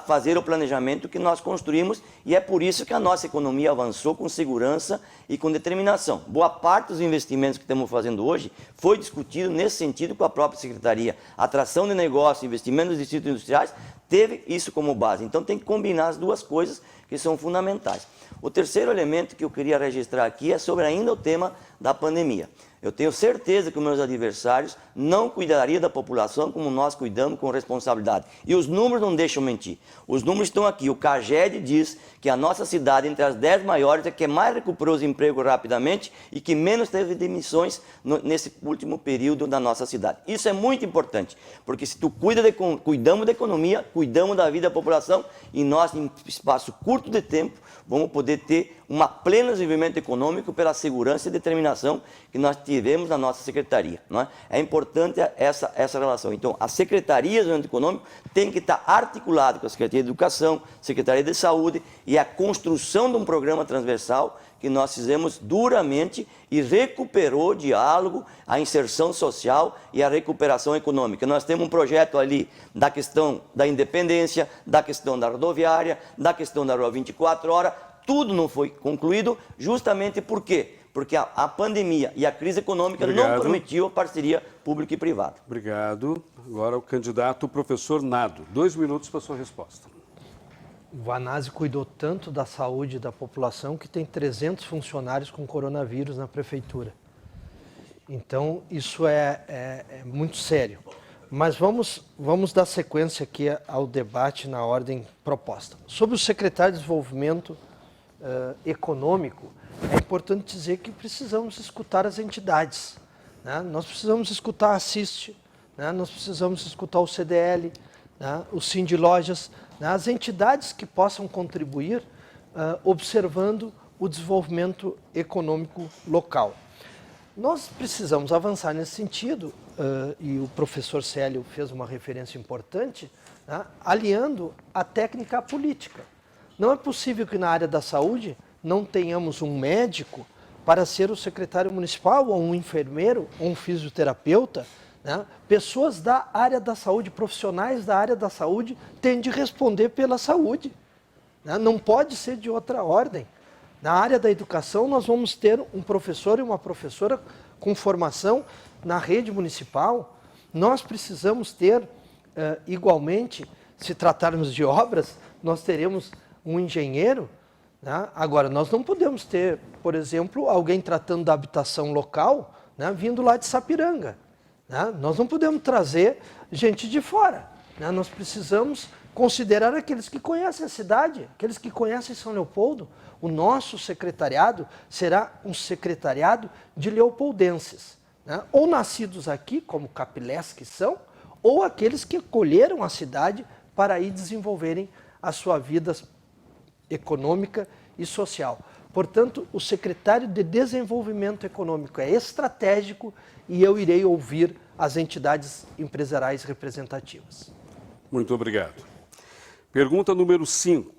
fazer o planejamento que nós construímos, e é por isso que a nossa economia avançou com segurança e com determinação. Boa parte dos investimentos que estamos fazendo hoje foi discutido nesse sentido com a própria Secretaria. Atração de negócio, investimento nos distritos industriais, teve isso como base. Então tem que combinar as duas coisas que são fundamentais. O terceiro elemento que eu queria registrar aqui é sobre ainda o tema da pandemia. Eu tenho certeza que os meus adversários não cuidariam da população como nós cuidamos com responsabilidade. E os números não deixam mentir. Os números estão aqui. O CAGED diz que a nossa cidade, entre as 10 maiores, é que mais recuperou os empregos rapidamente e que menos teve demissões nesse último período da nossa cidade. Isso é muito importante, porque se tu cuidamos da economia, cuidamos da vida da população, e nós, em espaço curto de tempo, vamos poder ter um pleno desenvolvimento econômico pela segurança e determinação que nós tivemos na nossa secretaria. Não é? É importante essa relação. Então, a Secretaria de Desenvolvimento Econômico tem que estar articulada com a Secretaria de Educação, Secretaria de Saúde, e a construção de um programa transversal que nós fizemos duramente e recuperou o diálogo, a inserção social e a recuperação econômica. Nós temos um projeto ali da questão da independência, da questão da rodoviária, da questão da rua 24 horas, tudo não foi concluído, justamente por quê? Porque a pandemia e a crise econômica não permitiu a parceria pública e privada. Obrigado. Agora o candidato professor Nado. 2 minutos para a sua resposta. O Vanazzi cuidou tanto da saúde da população que tem 300 funcionários com coronavírus na prefeitura. Então, isso é muito sério. Mas vamos dar sequência aqui ao debate na ordem proposta. Sobre o secretário de Desenvolvimento Econômico, é importante dizer que precisamos escutar as entidades, né? Nós precisamos escutar a Assiste, né? Nós precisamos escutar o CDL, né? O Sindilojas, né? As entidades que possam contribuir observando o desenvolvimento econômico local. Nós precisamos avançar nesse sentido, e o professor Célio fez uma referência importante, né? Aliando a técnica à política. Não é possível que na área da saúde não tenhamos um médico para ser o secretário municipal, ou um enfermeiro, ou um fisioterapeuta, né? Pessoas da área da saúde, profissionais da área da saúde, têm de responder pela saúde, né? Não pode ser de outra ordem. Na área da educação, nós vamos ter um professor e uma professora com formação na rede municipal. Nós precisamos ter, igualmente, se tratarmos de obras, nós teremos um engenheiro, né? Agora, nós não podemos ter, por exemplo, alguém tratando da habitação local, né? Vindo lá de Sapiranga, né? Nós não podemos trazer gente de fora, né? Nós precisamos considerar aqueles que conhecem a cidade, aqueles que conhecem São Leopoldo. O nosso secretariado será um secretariado de leopoldenses, né? Ou nascidos aqui, como capilés que são, ou aqueles que acolheram a cidade para aí desenvolverem a sua vida econômica e social. Portanto, o secretário de Desenvolvimento Econômico é estratégico, e eu irei ouvir as entidades empresariais representativas. Muito obrigado. Pergunta número 5.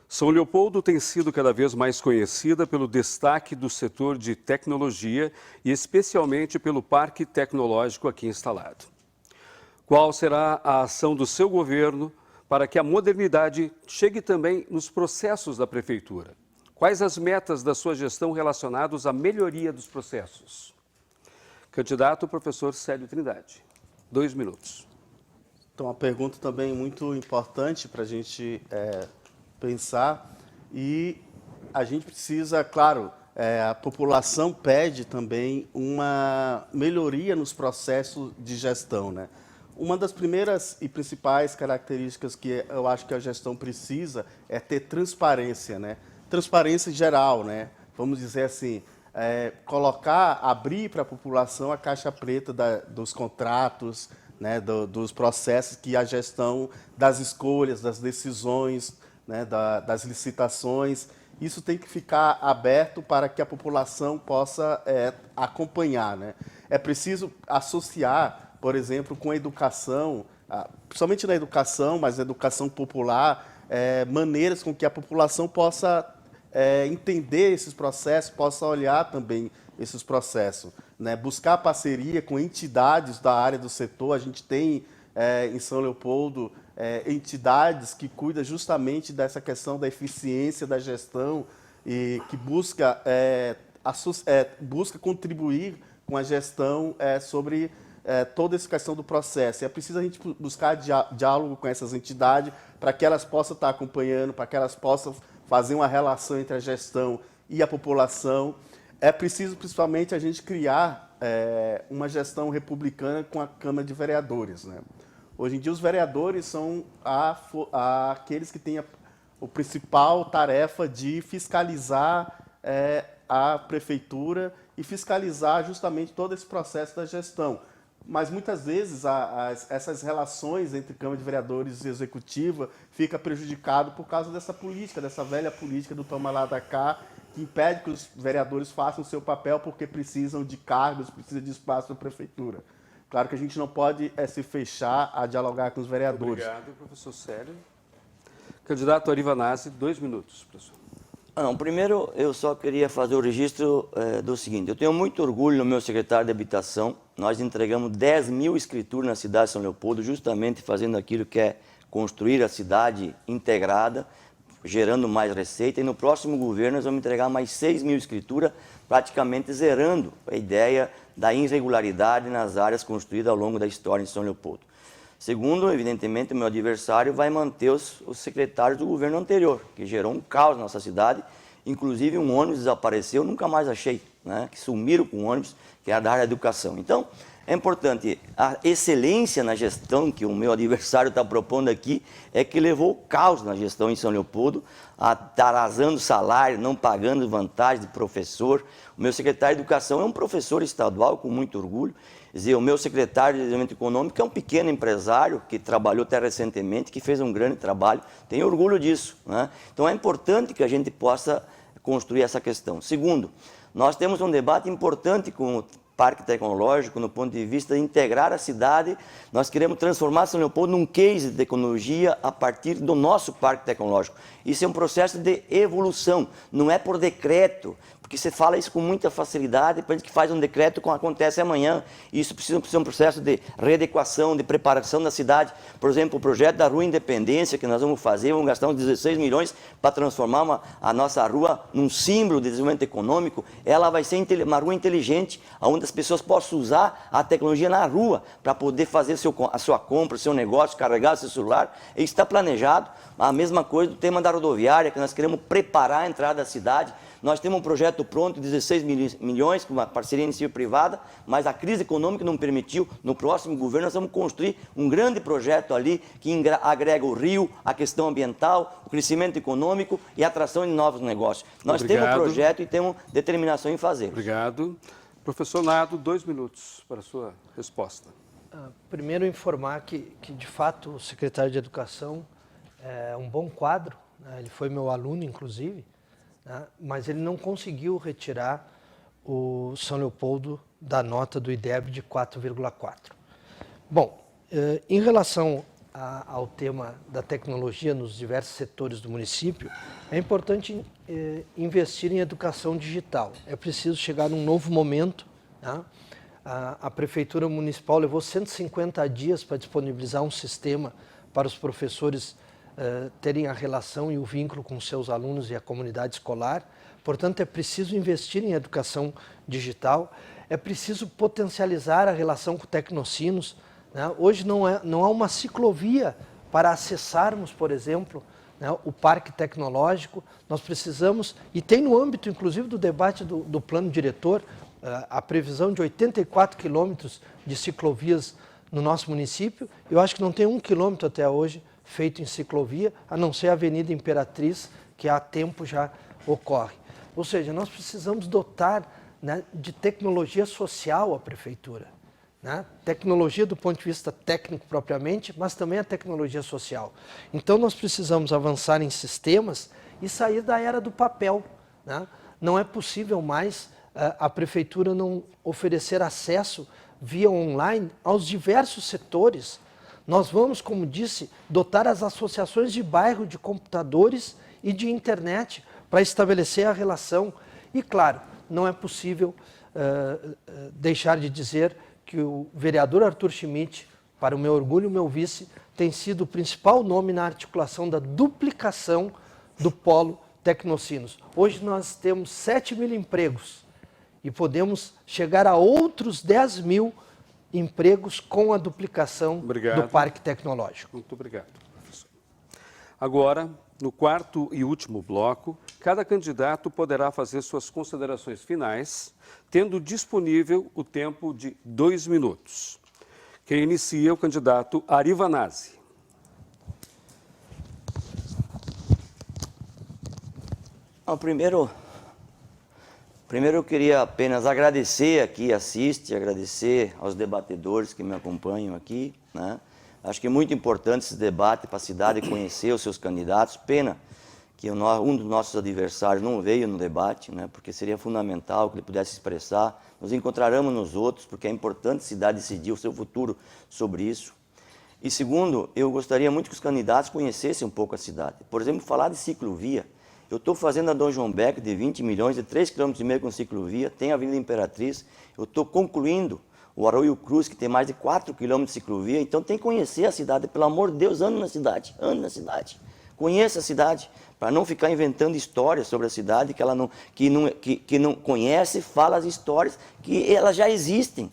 São Leopoldo tem sido cada vez mais conhecida pelo destaque do setor de tecnologia e especialmente pelo parque tecnológico aqui instalado. Qual será a ação do seu governo para que a modernidade chegue também nos processos da prefeitura? Quais as metas da sua gestão relacionadas à melhoria dos processos? Candidato professor Célio Trindade. 2 minutos. Então, uma pergunta também muito importante para a gente pensar, e a gente precisa, claro, a população pede também uma melhoria nos processos de gestão, né? Uma das primeiras e principais características que eu acho que a gestão precisa é ter transparência, né? Transparência geral, né? Vamos dizer assim, abrir para a população a caixa preta dos contratos, né? Dos processos que a gestão, das escolhas, das decisões, né? Das licitações. Isso tem que ficar aberto para que a população possa acompanhar, né? É preciso associar, por exemplo, com a educação, principalmente na educação, mas na educação popular, maneiras com que a população possa entender esses processos, possa olhar também esses processos, né? Buscar parceria com entidades da área do setor. A gente tem em São Leopoldo entidades que cuidam justamente dessa questão da eficiência da gestão e que busca contribuir com a gestão sobre toda essa questão do processo. É preciso a gente buscar diálogo com essas entidades para que elas possam estar acompanhando, para que elas possam fazer uma relação entre a gestão e a população. É preciso, principalmente, a gente criar uma gestão republicana com a Câmara de Vereadores, né? Hoje em dia, os vereadores são aqueles que têm a principal tarefa de fiscalizar a prefeitura e fiscalizar justamente todo esse processo da gestão. Mas, muitas vezes, essas relações entre Câmara de Vereadores e Executiva fica prejudicado por causa dessa política, dessa velha política do toma lá da cá, que impede que os vereadores façam o seu papel porque precisam de cargos, precisam de espaço na prefeitura. Claro que a gente não pode se fechar a dialogar com os vereadores. Obrigado, professor Célio. Candidato Ari Vanassi, 2 minutos, professor. Não, primeiro, eu só queria fazer o registro do seguinte. Eu tenho muito orgulho no meu secretário de Habitação. Nós entregamos 10 mil escrituras na cidade de São Leopoldo, justamente fazendo aquilo que é construir a cidade integrada, gerando mais receita. E no próximo governo nós vamos entregar mais 6 mil escrituras, praticamente zerando a ideia da irregularidade nas áreas construídas ao longo da história em São Leopoldo. Segundo, evidentemente, o meu adversário vai manter os secretários do governo anterior, que gerou um caos na nossa cidade. Inclusive, um ônibus desapareceu, nunca mais achei, né? Que sumiram com o ônibus, que era da área da educação. Então, é importante, a excelência na gestão que o meu adversário está propondo aqui é que levou caos na gestão em São Leopoldo, atrasando salário, não pagando vantagem de professor. O meu secretário de Educação é um professor estadual, com muito orgulho. Quer dizer, o meu secretário de Desenvolvimento Econômico é um pequeno empresário que trabalhou até recentemente, que fez um grande trabalho. Tenho orgulho disso, né? Então é importante que a gente possa construir essa questão. Segundo, nós temos um debate importante com o Parque Tecnológico, no ponto de vista de integrar a cidade. Nós queremos transformar São Leopoldo num case de tecnologia a partir do nosso Parque Tecnológico. Isso é um processo de evolução, não é por decreto, porque você fala isso com muita facilidade, depois que faz um decreto, acontece amanhã. Isso precisa ser um processo de readequação, de preparação da cidade. Por exemplo, o projeto da Rua Independência, que nós vamos fazer, vamos gastar uns 16 milhões para transformar a nossa rua num símbolo de desenvolvimento econômico. Ela vai ser uma rua inteligente, onde as pessoas possam usar a tecnologia na rua para poder fazer a sua compra, o seu negócio, carregar o seu celular. Isso está planejado. A mesma coisa do tema da rodoviária, que nós queremos preparar a entrada da cidade. Nós temos um projeto pronto, 16 milhões, com uma parceria iniciativa-privada, mas a crise econômica não permitiu. No próximo governo nós vamos construir um grande projeto ali que agrega o rio, a questão ambiental, o crescimento econômico e a atração de novos negócios. Nós temos um projeto e temos determinação em fazer. Obrigado. Professor Nado, 2 minutos para a sua resposta. Primeiro, informar que de fato, o secretário de Educação é um bom quadro, né? Ele foi meu aluno, inclusive, né? Mas ele não conseguiu retirar o São Leopoldo da nota do IDEB de 4,4. Bom, em relação ao tema da tecnologia nos diversos setores do município, é importante investir em educação digital. É preciso chegar num novo momento, né? A Prefeitura Municipal levou 150 dias para disponibilizar um sistema para os professores terem a relação e o vínculo com seus alunos e a comunidade escolar. Portanto, é preciso investir em educação digital, é preciso potencializar a relação com Tecnocinos, né? Hoje não há uma ciclovia para acessarmos, por exemplo, né, o parque tecnológico. Nós precisamos, e tem no âmbito inclusive do debate do plano diretor, a previsão de 84 quilômetros de ciclovias no nosso município. Eu acho que não tem 1 quilômetro até hoje feito em ciclovia, a não ser a Avenida Imperatriz, que há tempo já ocorre. Ou seja, nós precisamos dotar, né, de tecnologia social a prefeitura. Né? Tecnologia do ponto de vista técnico propriamente, mas também a tecnologia social. Então nós precisamos avançar em sistemas e sair da era do papel. Né? Não é possível mais a prefeitura não oferecer acesso via online aos diversos setores. Nós vamos, como disse, dotar as associações de bairro de computadores e de internet para estabelecer a relação. E claro, não é possível deixar de dizer que o vereador Arthur Schmidt, para o meu orgulho, o meu vice, tem sido o principal nome na articulação da duplicação do polo Tecnocinos. Hoje nós temos 7.000 empregos e podemos chegar a outros 10.000 empregos com a duplicação do parque tecnológico. Muito obrigado, professor. Agora, no quarto e último bloco, cada candidato poderá fazer suas considerações finais, tendo disponível o tempo de 2 minutos. Quem inicia é o candidato Ari Vanazzi. Primeiro eu queria apenas agradecer aqui, agradecer aos debatedores que me acompanham aqui, né? Acho que é muito importante esse debate para a cidade conhecer os seus candidatos. Pena que um dos nossos adversários não veio no debate, né? Porque seria fundamental que ele pudesse expressar. Nos encontraremos nos outros, porque é importante a cidade decidir o seu futuro sobre isso. E segundo, eu gostaria muito que os candidatos conhecessem um pouco a cidade. Por exemplo, falar de ciclovia. Eu estou fazendo a Dom João Beck de 20 milhões, de 3,5 km com ciclovia, tem a Avenida Imperatriz. Eu estou concluindo o Arroio Cruz, que tem mais de 4 km de ciclovia. Então tem que conhecer a cidade, pelo amor de Deus, ande na cidade, Conheça a cidade, para não ficar inventando histórias sobre a cidade que não conhece, fala as histórias que elas já existem.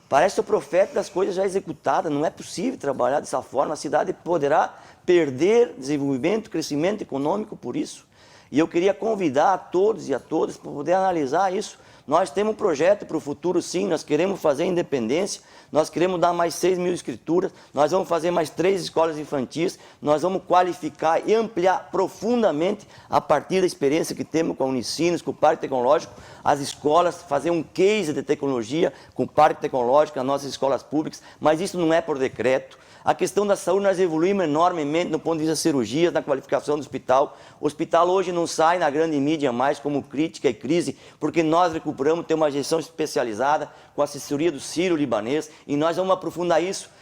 Parece o profeta das coisas já executadas, não é possível trabalhar dessa forma. A cidade poderá perder desenvolvimento, crescimento econômico por isso. E eu queria convidar a todos e a todas para poder analisar isso. Nós temos um projeto para o futuro, sim, nós queremos fazer a independência, nós queremos dar mais 6.000 escrituras, nós vamos fazer mais 3 escolas infantis, nós vamos qualificar e ampliar profundamente, a partir da experiência que temos com a Unicinos, com o Parque Tecnológico, as escolas, fazer um case de tecnologia com o Parque Tecnológico, as nossas escolas públicas, mas isso não é por decreto. A questão da saúde, nós evoluímos enormemente no ponto de vista das cirurgias, na qualificação do hospital. O hospital hoje não sai na grande mídia mais como crítica e crise, porque nós recuperamos ter uma gestão especializada com a assessoria do Sírio-Libanês e nós vamos aprofundar isso.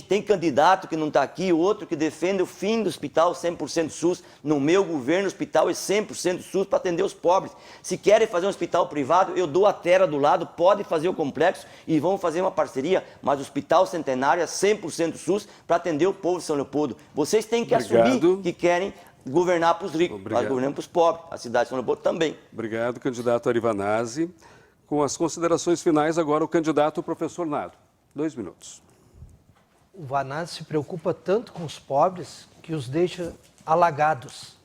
Tem candidato que não está aqui, outro que defende o fim do hospital 100% SUS. No meu governo, o hospital é 100% SUS para atender os pobres. Se querem fazer um hospital privado, eu dou a terra do lado, pode fazer o complexo e vamos fazer uma parceria, mas o hospital centenário é 100% SUS para atender o povo de São Leopoldo. Vocês têm que assumir que querem governar para os ricos, nós governamos para os pobres, a cidade de São Leopoldo também. Obrigado, candidato Ari Vanazzi. Com as considerações finais, agora o candidato professor Nado. 2 minutos. O Vanazzi se preocupa tanto com os pobres que os deixa alagados.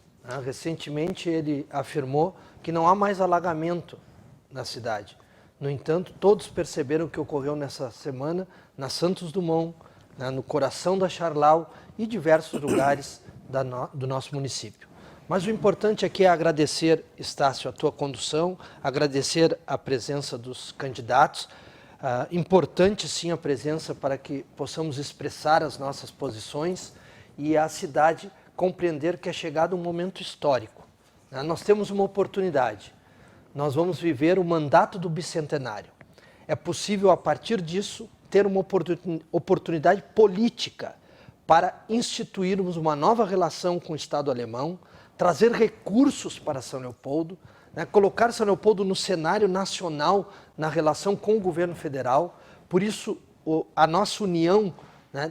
Recentemente ele afirmou que não há mais alagamento na cidade. No entanto, todos perceberam o que ocorreu nessa semana na Santos Dumont, no coração da Charlau e diversos lugares do nosso município. Mas o importante aqui é agradecer, Estácio, a tua condução, agradecer a presença dos candidatos. Importante sim a presença para que possamos expressar as nossas posições e a cidade compreender que é chegado um momento histórico. Nós temos uma oportunidade, nós vamos viver o mandato do bicentenário. É possível, a partir disso, ter uma oportunidade política para instituirmos uma nova relação com o Estado alemão, trazer recursos para São Leopoldo, colocar São Leopoldo no cenário nacional na relação com o governo federal. Por isso, a nossa união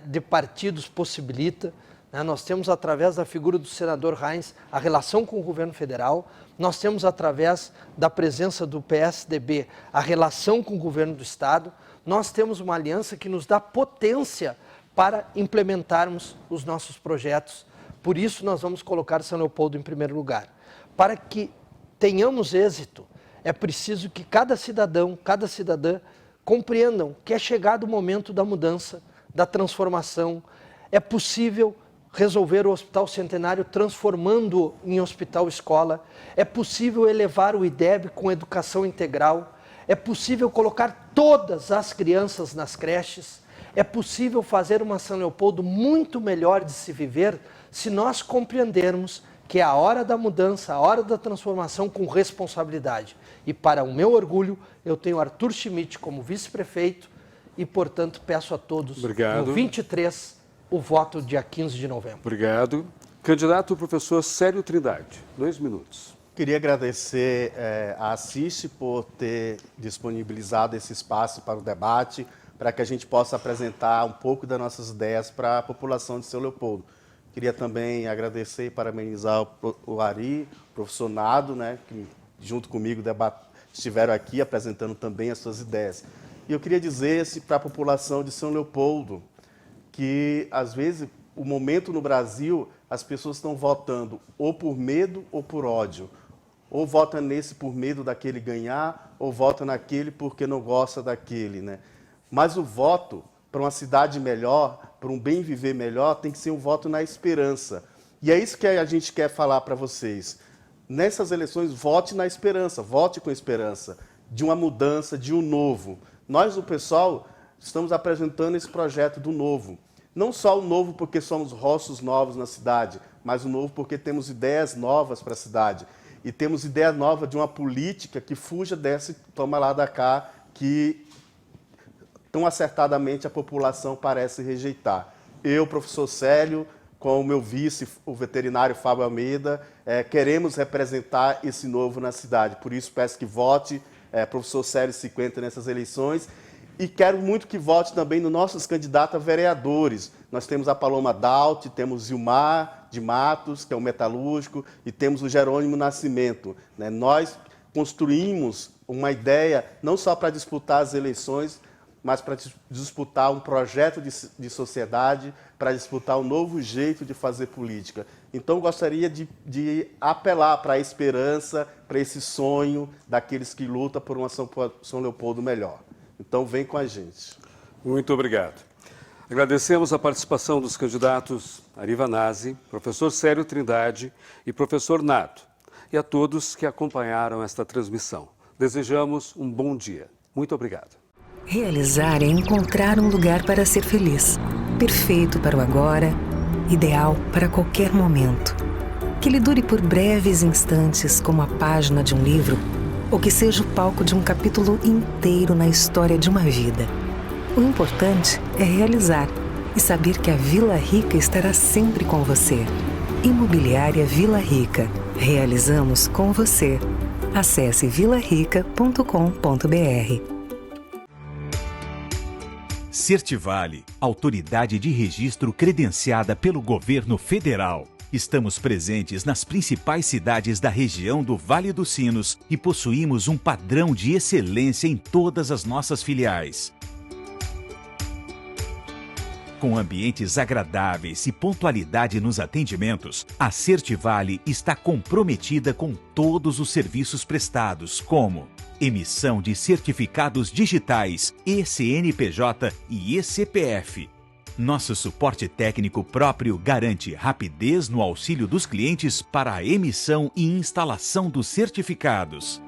de partidos possibilita. né? Nós temos, através da figura do senador Heinz, a relação com o governo federal. Nós temos, através da presença do PSDB, a relação com o governo do Estado. Nós temos uma aliança que nos dá potência para implementarmos os nossos projetos. Por isso, nós vamos colocar São Leopoldo em primeiro lugar. Para que tenhamos êxito, é preciso que cada cidadão, cada cidadã compreendam que é chegado o momento da mudança, da transformação. É possível resolver o Hospital Centenário transformando-o em hospital-escola. É possível elevar o IDEB com educação integral. É possível colocar todas as crianças nas creches. É possível fazer uma São Leopoldo muito melhor de se viver se nós compreendermos que é a hora da mudança, a hora da transformação com responsabilidade. E para o meu orgulho, eu tenho Arthur Schmidt como vice-prefeito e, portanto, peço a todos, no 23, o voto dia 15 de novembro. Obrigado. Candidato professor Célio Trindade, 2 minutos. Queria agradecer a Assiste por ter disponibilizado esse espaço para o debate, para que a gente possa apresentar um pouco das nossas ideias para a população de São Leopoldo. Queria também agradecer e parabenizar o Ari, o professor Nado, né, que junto comigo estiveram aqui apresentando também as suas ideias. E eu queria dizer para a população de São Leopoldo que, às vezes, o momento no Brasil, as pessoas estão votando ou por medo ou por ódio. Ou vota nesse por medo daquele ganhar, ou vota naquele porque não gosta daquele, né? Mas o voto para uma cidade melhor, para um bem viver melhor, tem que ser um voto na esperança. E é isso que a gente quer falar para vocês. Nessas eleições, vote na esperança, vote com esperança, de uma mudança, de um novo. Nós, o pessoal, estamos apresentando esse projeto do novo. Não só o novo porque somos rostos novos na cidade, mas o novo porque temos ideias novas para a cidade. E temos ideia nova de uma política que fuja desse toma lá da cá, que tão acertadamente a população parece rejeitar. Eu, professor Célio, com o meu vice, o veterinário Fábio Almeida, queremos representar esse novo na cidade. Por isso, peço que vote, professor Célio 50 nessas eleições. E quero muito que vote também nos nossos candidatos a vereadores. Nós temos a Paloma Daut, temos Zilmar de Matos, que é o metalúrgico, e temos o Jerônimo Nascimento, né? Nós construímos uma ideia não só para disputar as eleições, mas para disputar um projeto de sociedade, para disputar um novo jeito de fazer política. Então, gostaria de apelar para a esperança, para esse sonho daqueles que lutam por uma São Leopoldo melhor. Então, vem com a gente. Muito obrigado. Agradecemos a participação dos candidatos Ari Vanazzi, professor Célio Trindade e professor Nado, e a todos que acompanharam esta transmissão. Desejamos um bom dia. Muito obrigado. Realizar é encontrar um lugar para ser feliz. Perfeito para o agora, ideal para qualquer momento. Que lhe dure por breves instantes como a página de um livro, ou que seja o palco de um capítulo inteiro na história de uma vida. O importante é realizar e saber que a Vila Rica estará sempre com você. Imobiliária Vila Rica. Realizamos com você. Acesse vilarica.com.br. Certivale, autoridade de registro credenciada pelo Governo Federal. Estamos presentes nas principais cidades da região do Vale dos Sinos e possuímos um padrão de excelência em todas as nossas filiais. Com ambientes agradáveis e pontualidade nos atendimentos, a Certivale está comprometida com todos os serviços prestados, como emissão de certificados digitais, ECNPJ e ECPF. Nosso suporte técnico próprio garante rapidez no auxílio dos clientes para a emissão e instalação dos certificados.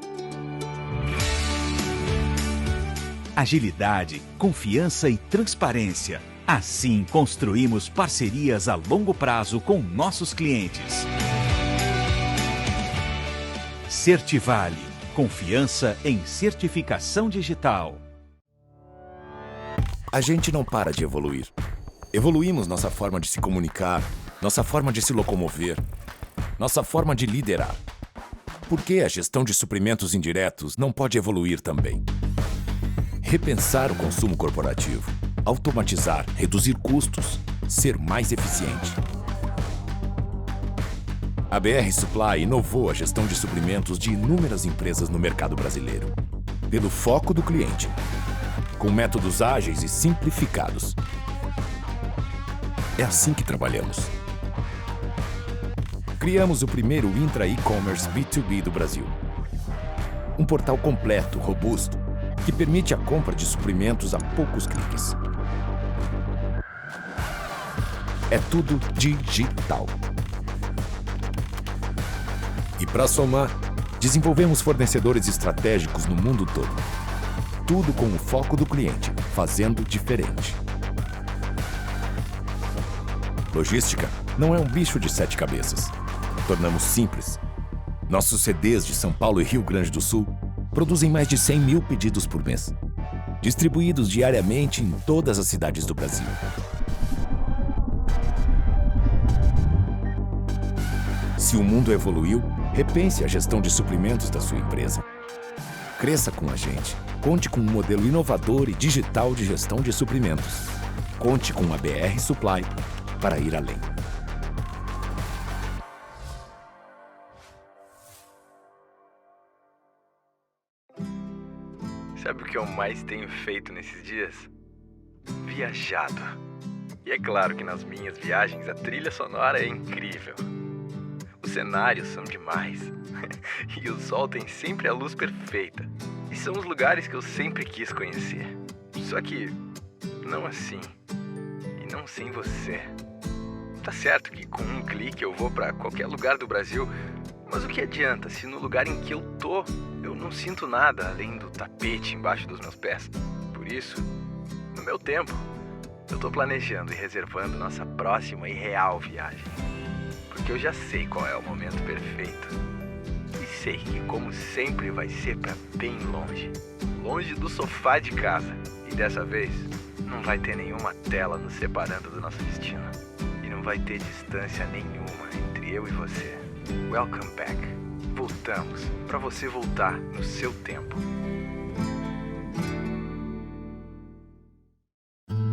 Agilidade, confiança e transparência. Assim, construímos parcerias a longo prazo com nossos clientes. Certivale. Confiança em certificação digital. A gente não para de evoluir. Evoluímos nossa forma de se comunicar, nossa forma de se locomover, nossa forma de liderar. Por que a gestão de suprimentos indiretos não pode evoluir também? Repensar o consumo corporativo, automatizar, reduzir custos, ser mais eficiente. A BR Supply inovou a gestão de suprimentos de inúmeras empresas no mercado brasileiro, pelo foco do cliente, com métodos ágeis e simplificados. É assim que trabalhamos. Criamos o primeiro intra-e-commerce B2B do Brasil. Um portal completo, robusto, que permite a compra de suprimentos a poucos cliques. É tudo digital. E para somar, desenvolvemos fornecedores estratégicos no mundo todo. Tudo com o foco do cliente, fazendo diferente. Logística não é um bicho de 7 cabeças. Tornamos simples. Nossos CDs de São Paulo e Rio Grande do Sul produzem mais de 100 mil pedidos por mês, distribuídos diariamente em todas as cidades do Brasil. Se o mundo evoluiu, repense a gestão de suprimentos da sua empresa. Cresça com a gente. Conte com um modelo inovador e digital de gestão de suprimentos. Conte com a BR Supply para ir além. Sabe o que eu mais tenho feito nesses dias? Viajado. E é claro que nas minhas viagens a trilha sonora é incrível. Os cenários são demais. E o sol tem sempre a luz perfeita. E são os lugares que eu sempre quis conhecer. Só que não assim. E não sem você. Tá certo que com um clique eu vou pra qualquer lugar do Brasil, mas o que adianta se no lugar em que eu tô, eu não sinto nada além do tapete embaixo dos meus pés? Por isso, no meu tempo, eu tô planejando e reservando nossa próxima e real viagem. Porque eu já sei qual é o momento perfeito. E sei que, como sempre, vai ser pra bem longe. Longe do sofá de casa. E dessa vez, não vai ter nenhuma tela nos separando do nosso destino. E não vai ter distância nenhuma entre eu e você. Welcome back. Voltamos pra você voltar no seu tempo.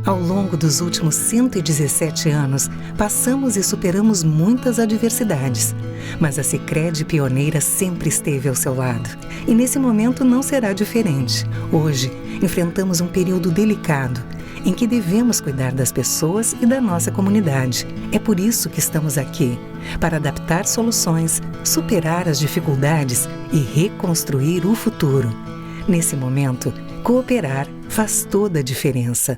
Ao longo dos últimos 117 anos, passamos e superamos muitas adversidades. Mas a Sicredi pioneira sempre esteve ao seu lado. E nesse momento não será diferente. Hoje, enfrentamos um período delicado, em que devemos cuidar das pessoas e da nossa comunidade. É por isso que estamos aqui, para adaptar soluções, superar as dificuldades e reconstruir o futuro. Nesse momento, cooperar faz toda a diferença.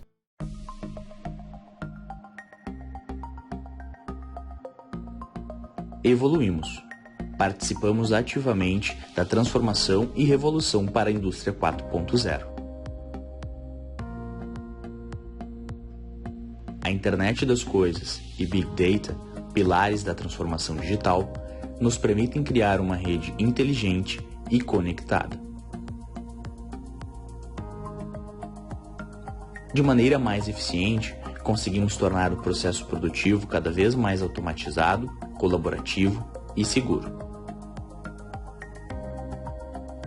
Evoluímos. Participamos ativamente da transformação e revolução para a indústria 4.0. A internet das coisas e Big Data, pilares da transformação digital, nos permitem criar uma rede inteligente e conectada. De maneira mais eficiente, conseguimos tornar o processo produtivo cada vez mais automatizado, colaborativo e seguro.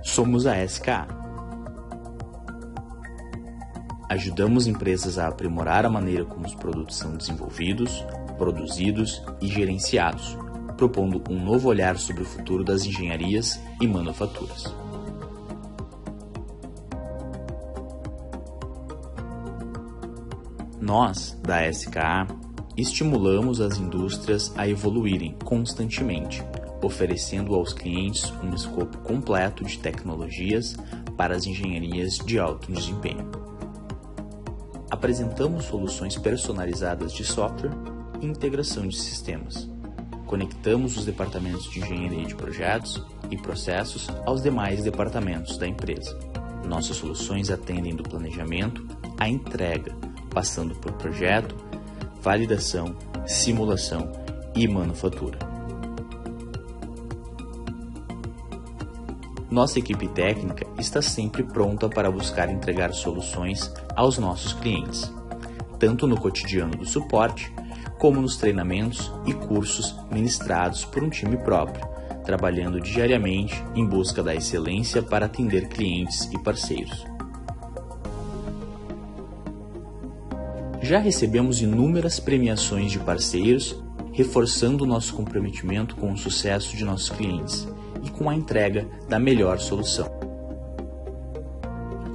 Somos a SKA. Ajudamos empresas a aprimorar a maneira como os produtos são desenvolvidos, produzidos e gerenciados, propondo um novo olhar sobre o futuro das engenharias e manufaturas. Nós, da SKA, estimulamos as indústrias a evoluírem constantemente, oferecendo aos clientes um escopo completo de tecnologias para as engenharias de alto desempenho. Apresentamos soluções personalizadas de software e integração de sistemas. Conectamos os departamentos de engenharia de projetos e processos aos demais departamentos da empresa. Nossas soluções atendem do planejamento à entrega, passando por projeto, validação, simulação e manufatura. Nossa equipe técnica está sempre pronta para buscar entregar soluções aos nossos clientes, tanto no cotidiano do suporte, como nos treinamentos e cursos ministrados por um time próprio, trabalhando diariamente em busca da excelência para atender clientes e parceiros. Já recebemos inúmeras premiações de parceiros reforçando o nosso comprometimento com o sucesso de nossos clientes e com a entrega da melhor solução.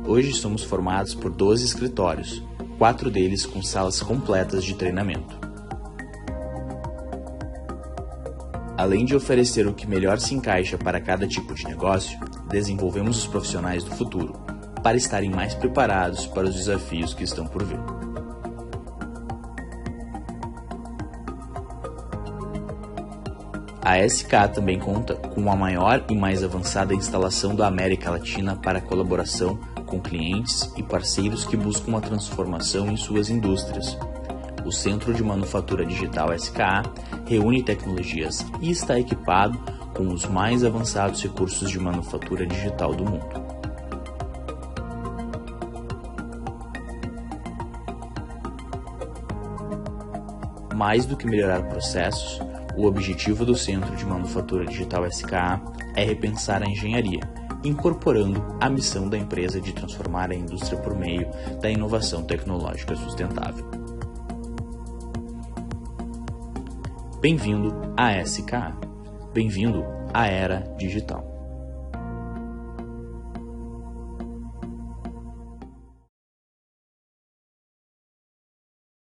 Hoje somos formados por 12 escritórios, 4 deles com salas completas de treinamento. Além de oferecer o que melhor se encaixa para cada tipo de negócio, desenvolvemos os profissionais do futuro, para estarem mais preparados para os desafios que estão por vir. A SK também conta com a maior e mais avançada instalação da América Latina para colaboração com clientes e parceiros que buscam uma transformação em suas indústrias. O Centro de Manufatura Digital SKA reúne tecnologias e está equipado com os mais avançados recursos de manufatura digital do mundo. Mais do que melhorar processos, o objetivo do Centro de Manufatura Digital SKA é repensar a engenharia, incorporando a missão da empresa de transformar a indústria por meio da inovação tecnológica sustentável. Bem-vindo à SKA. Bem-vindo à Era Digital.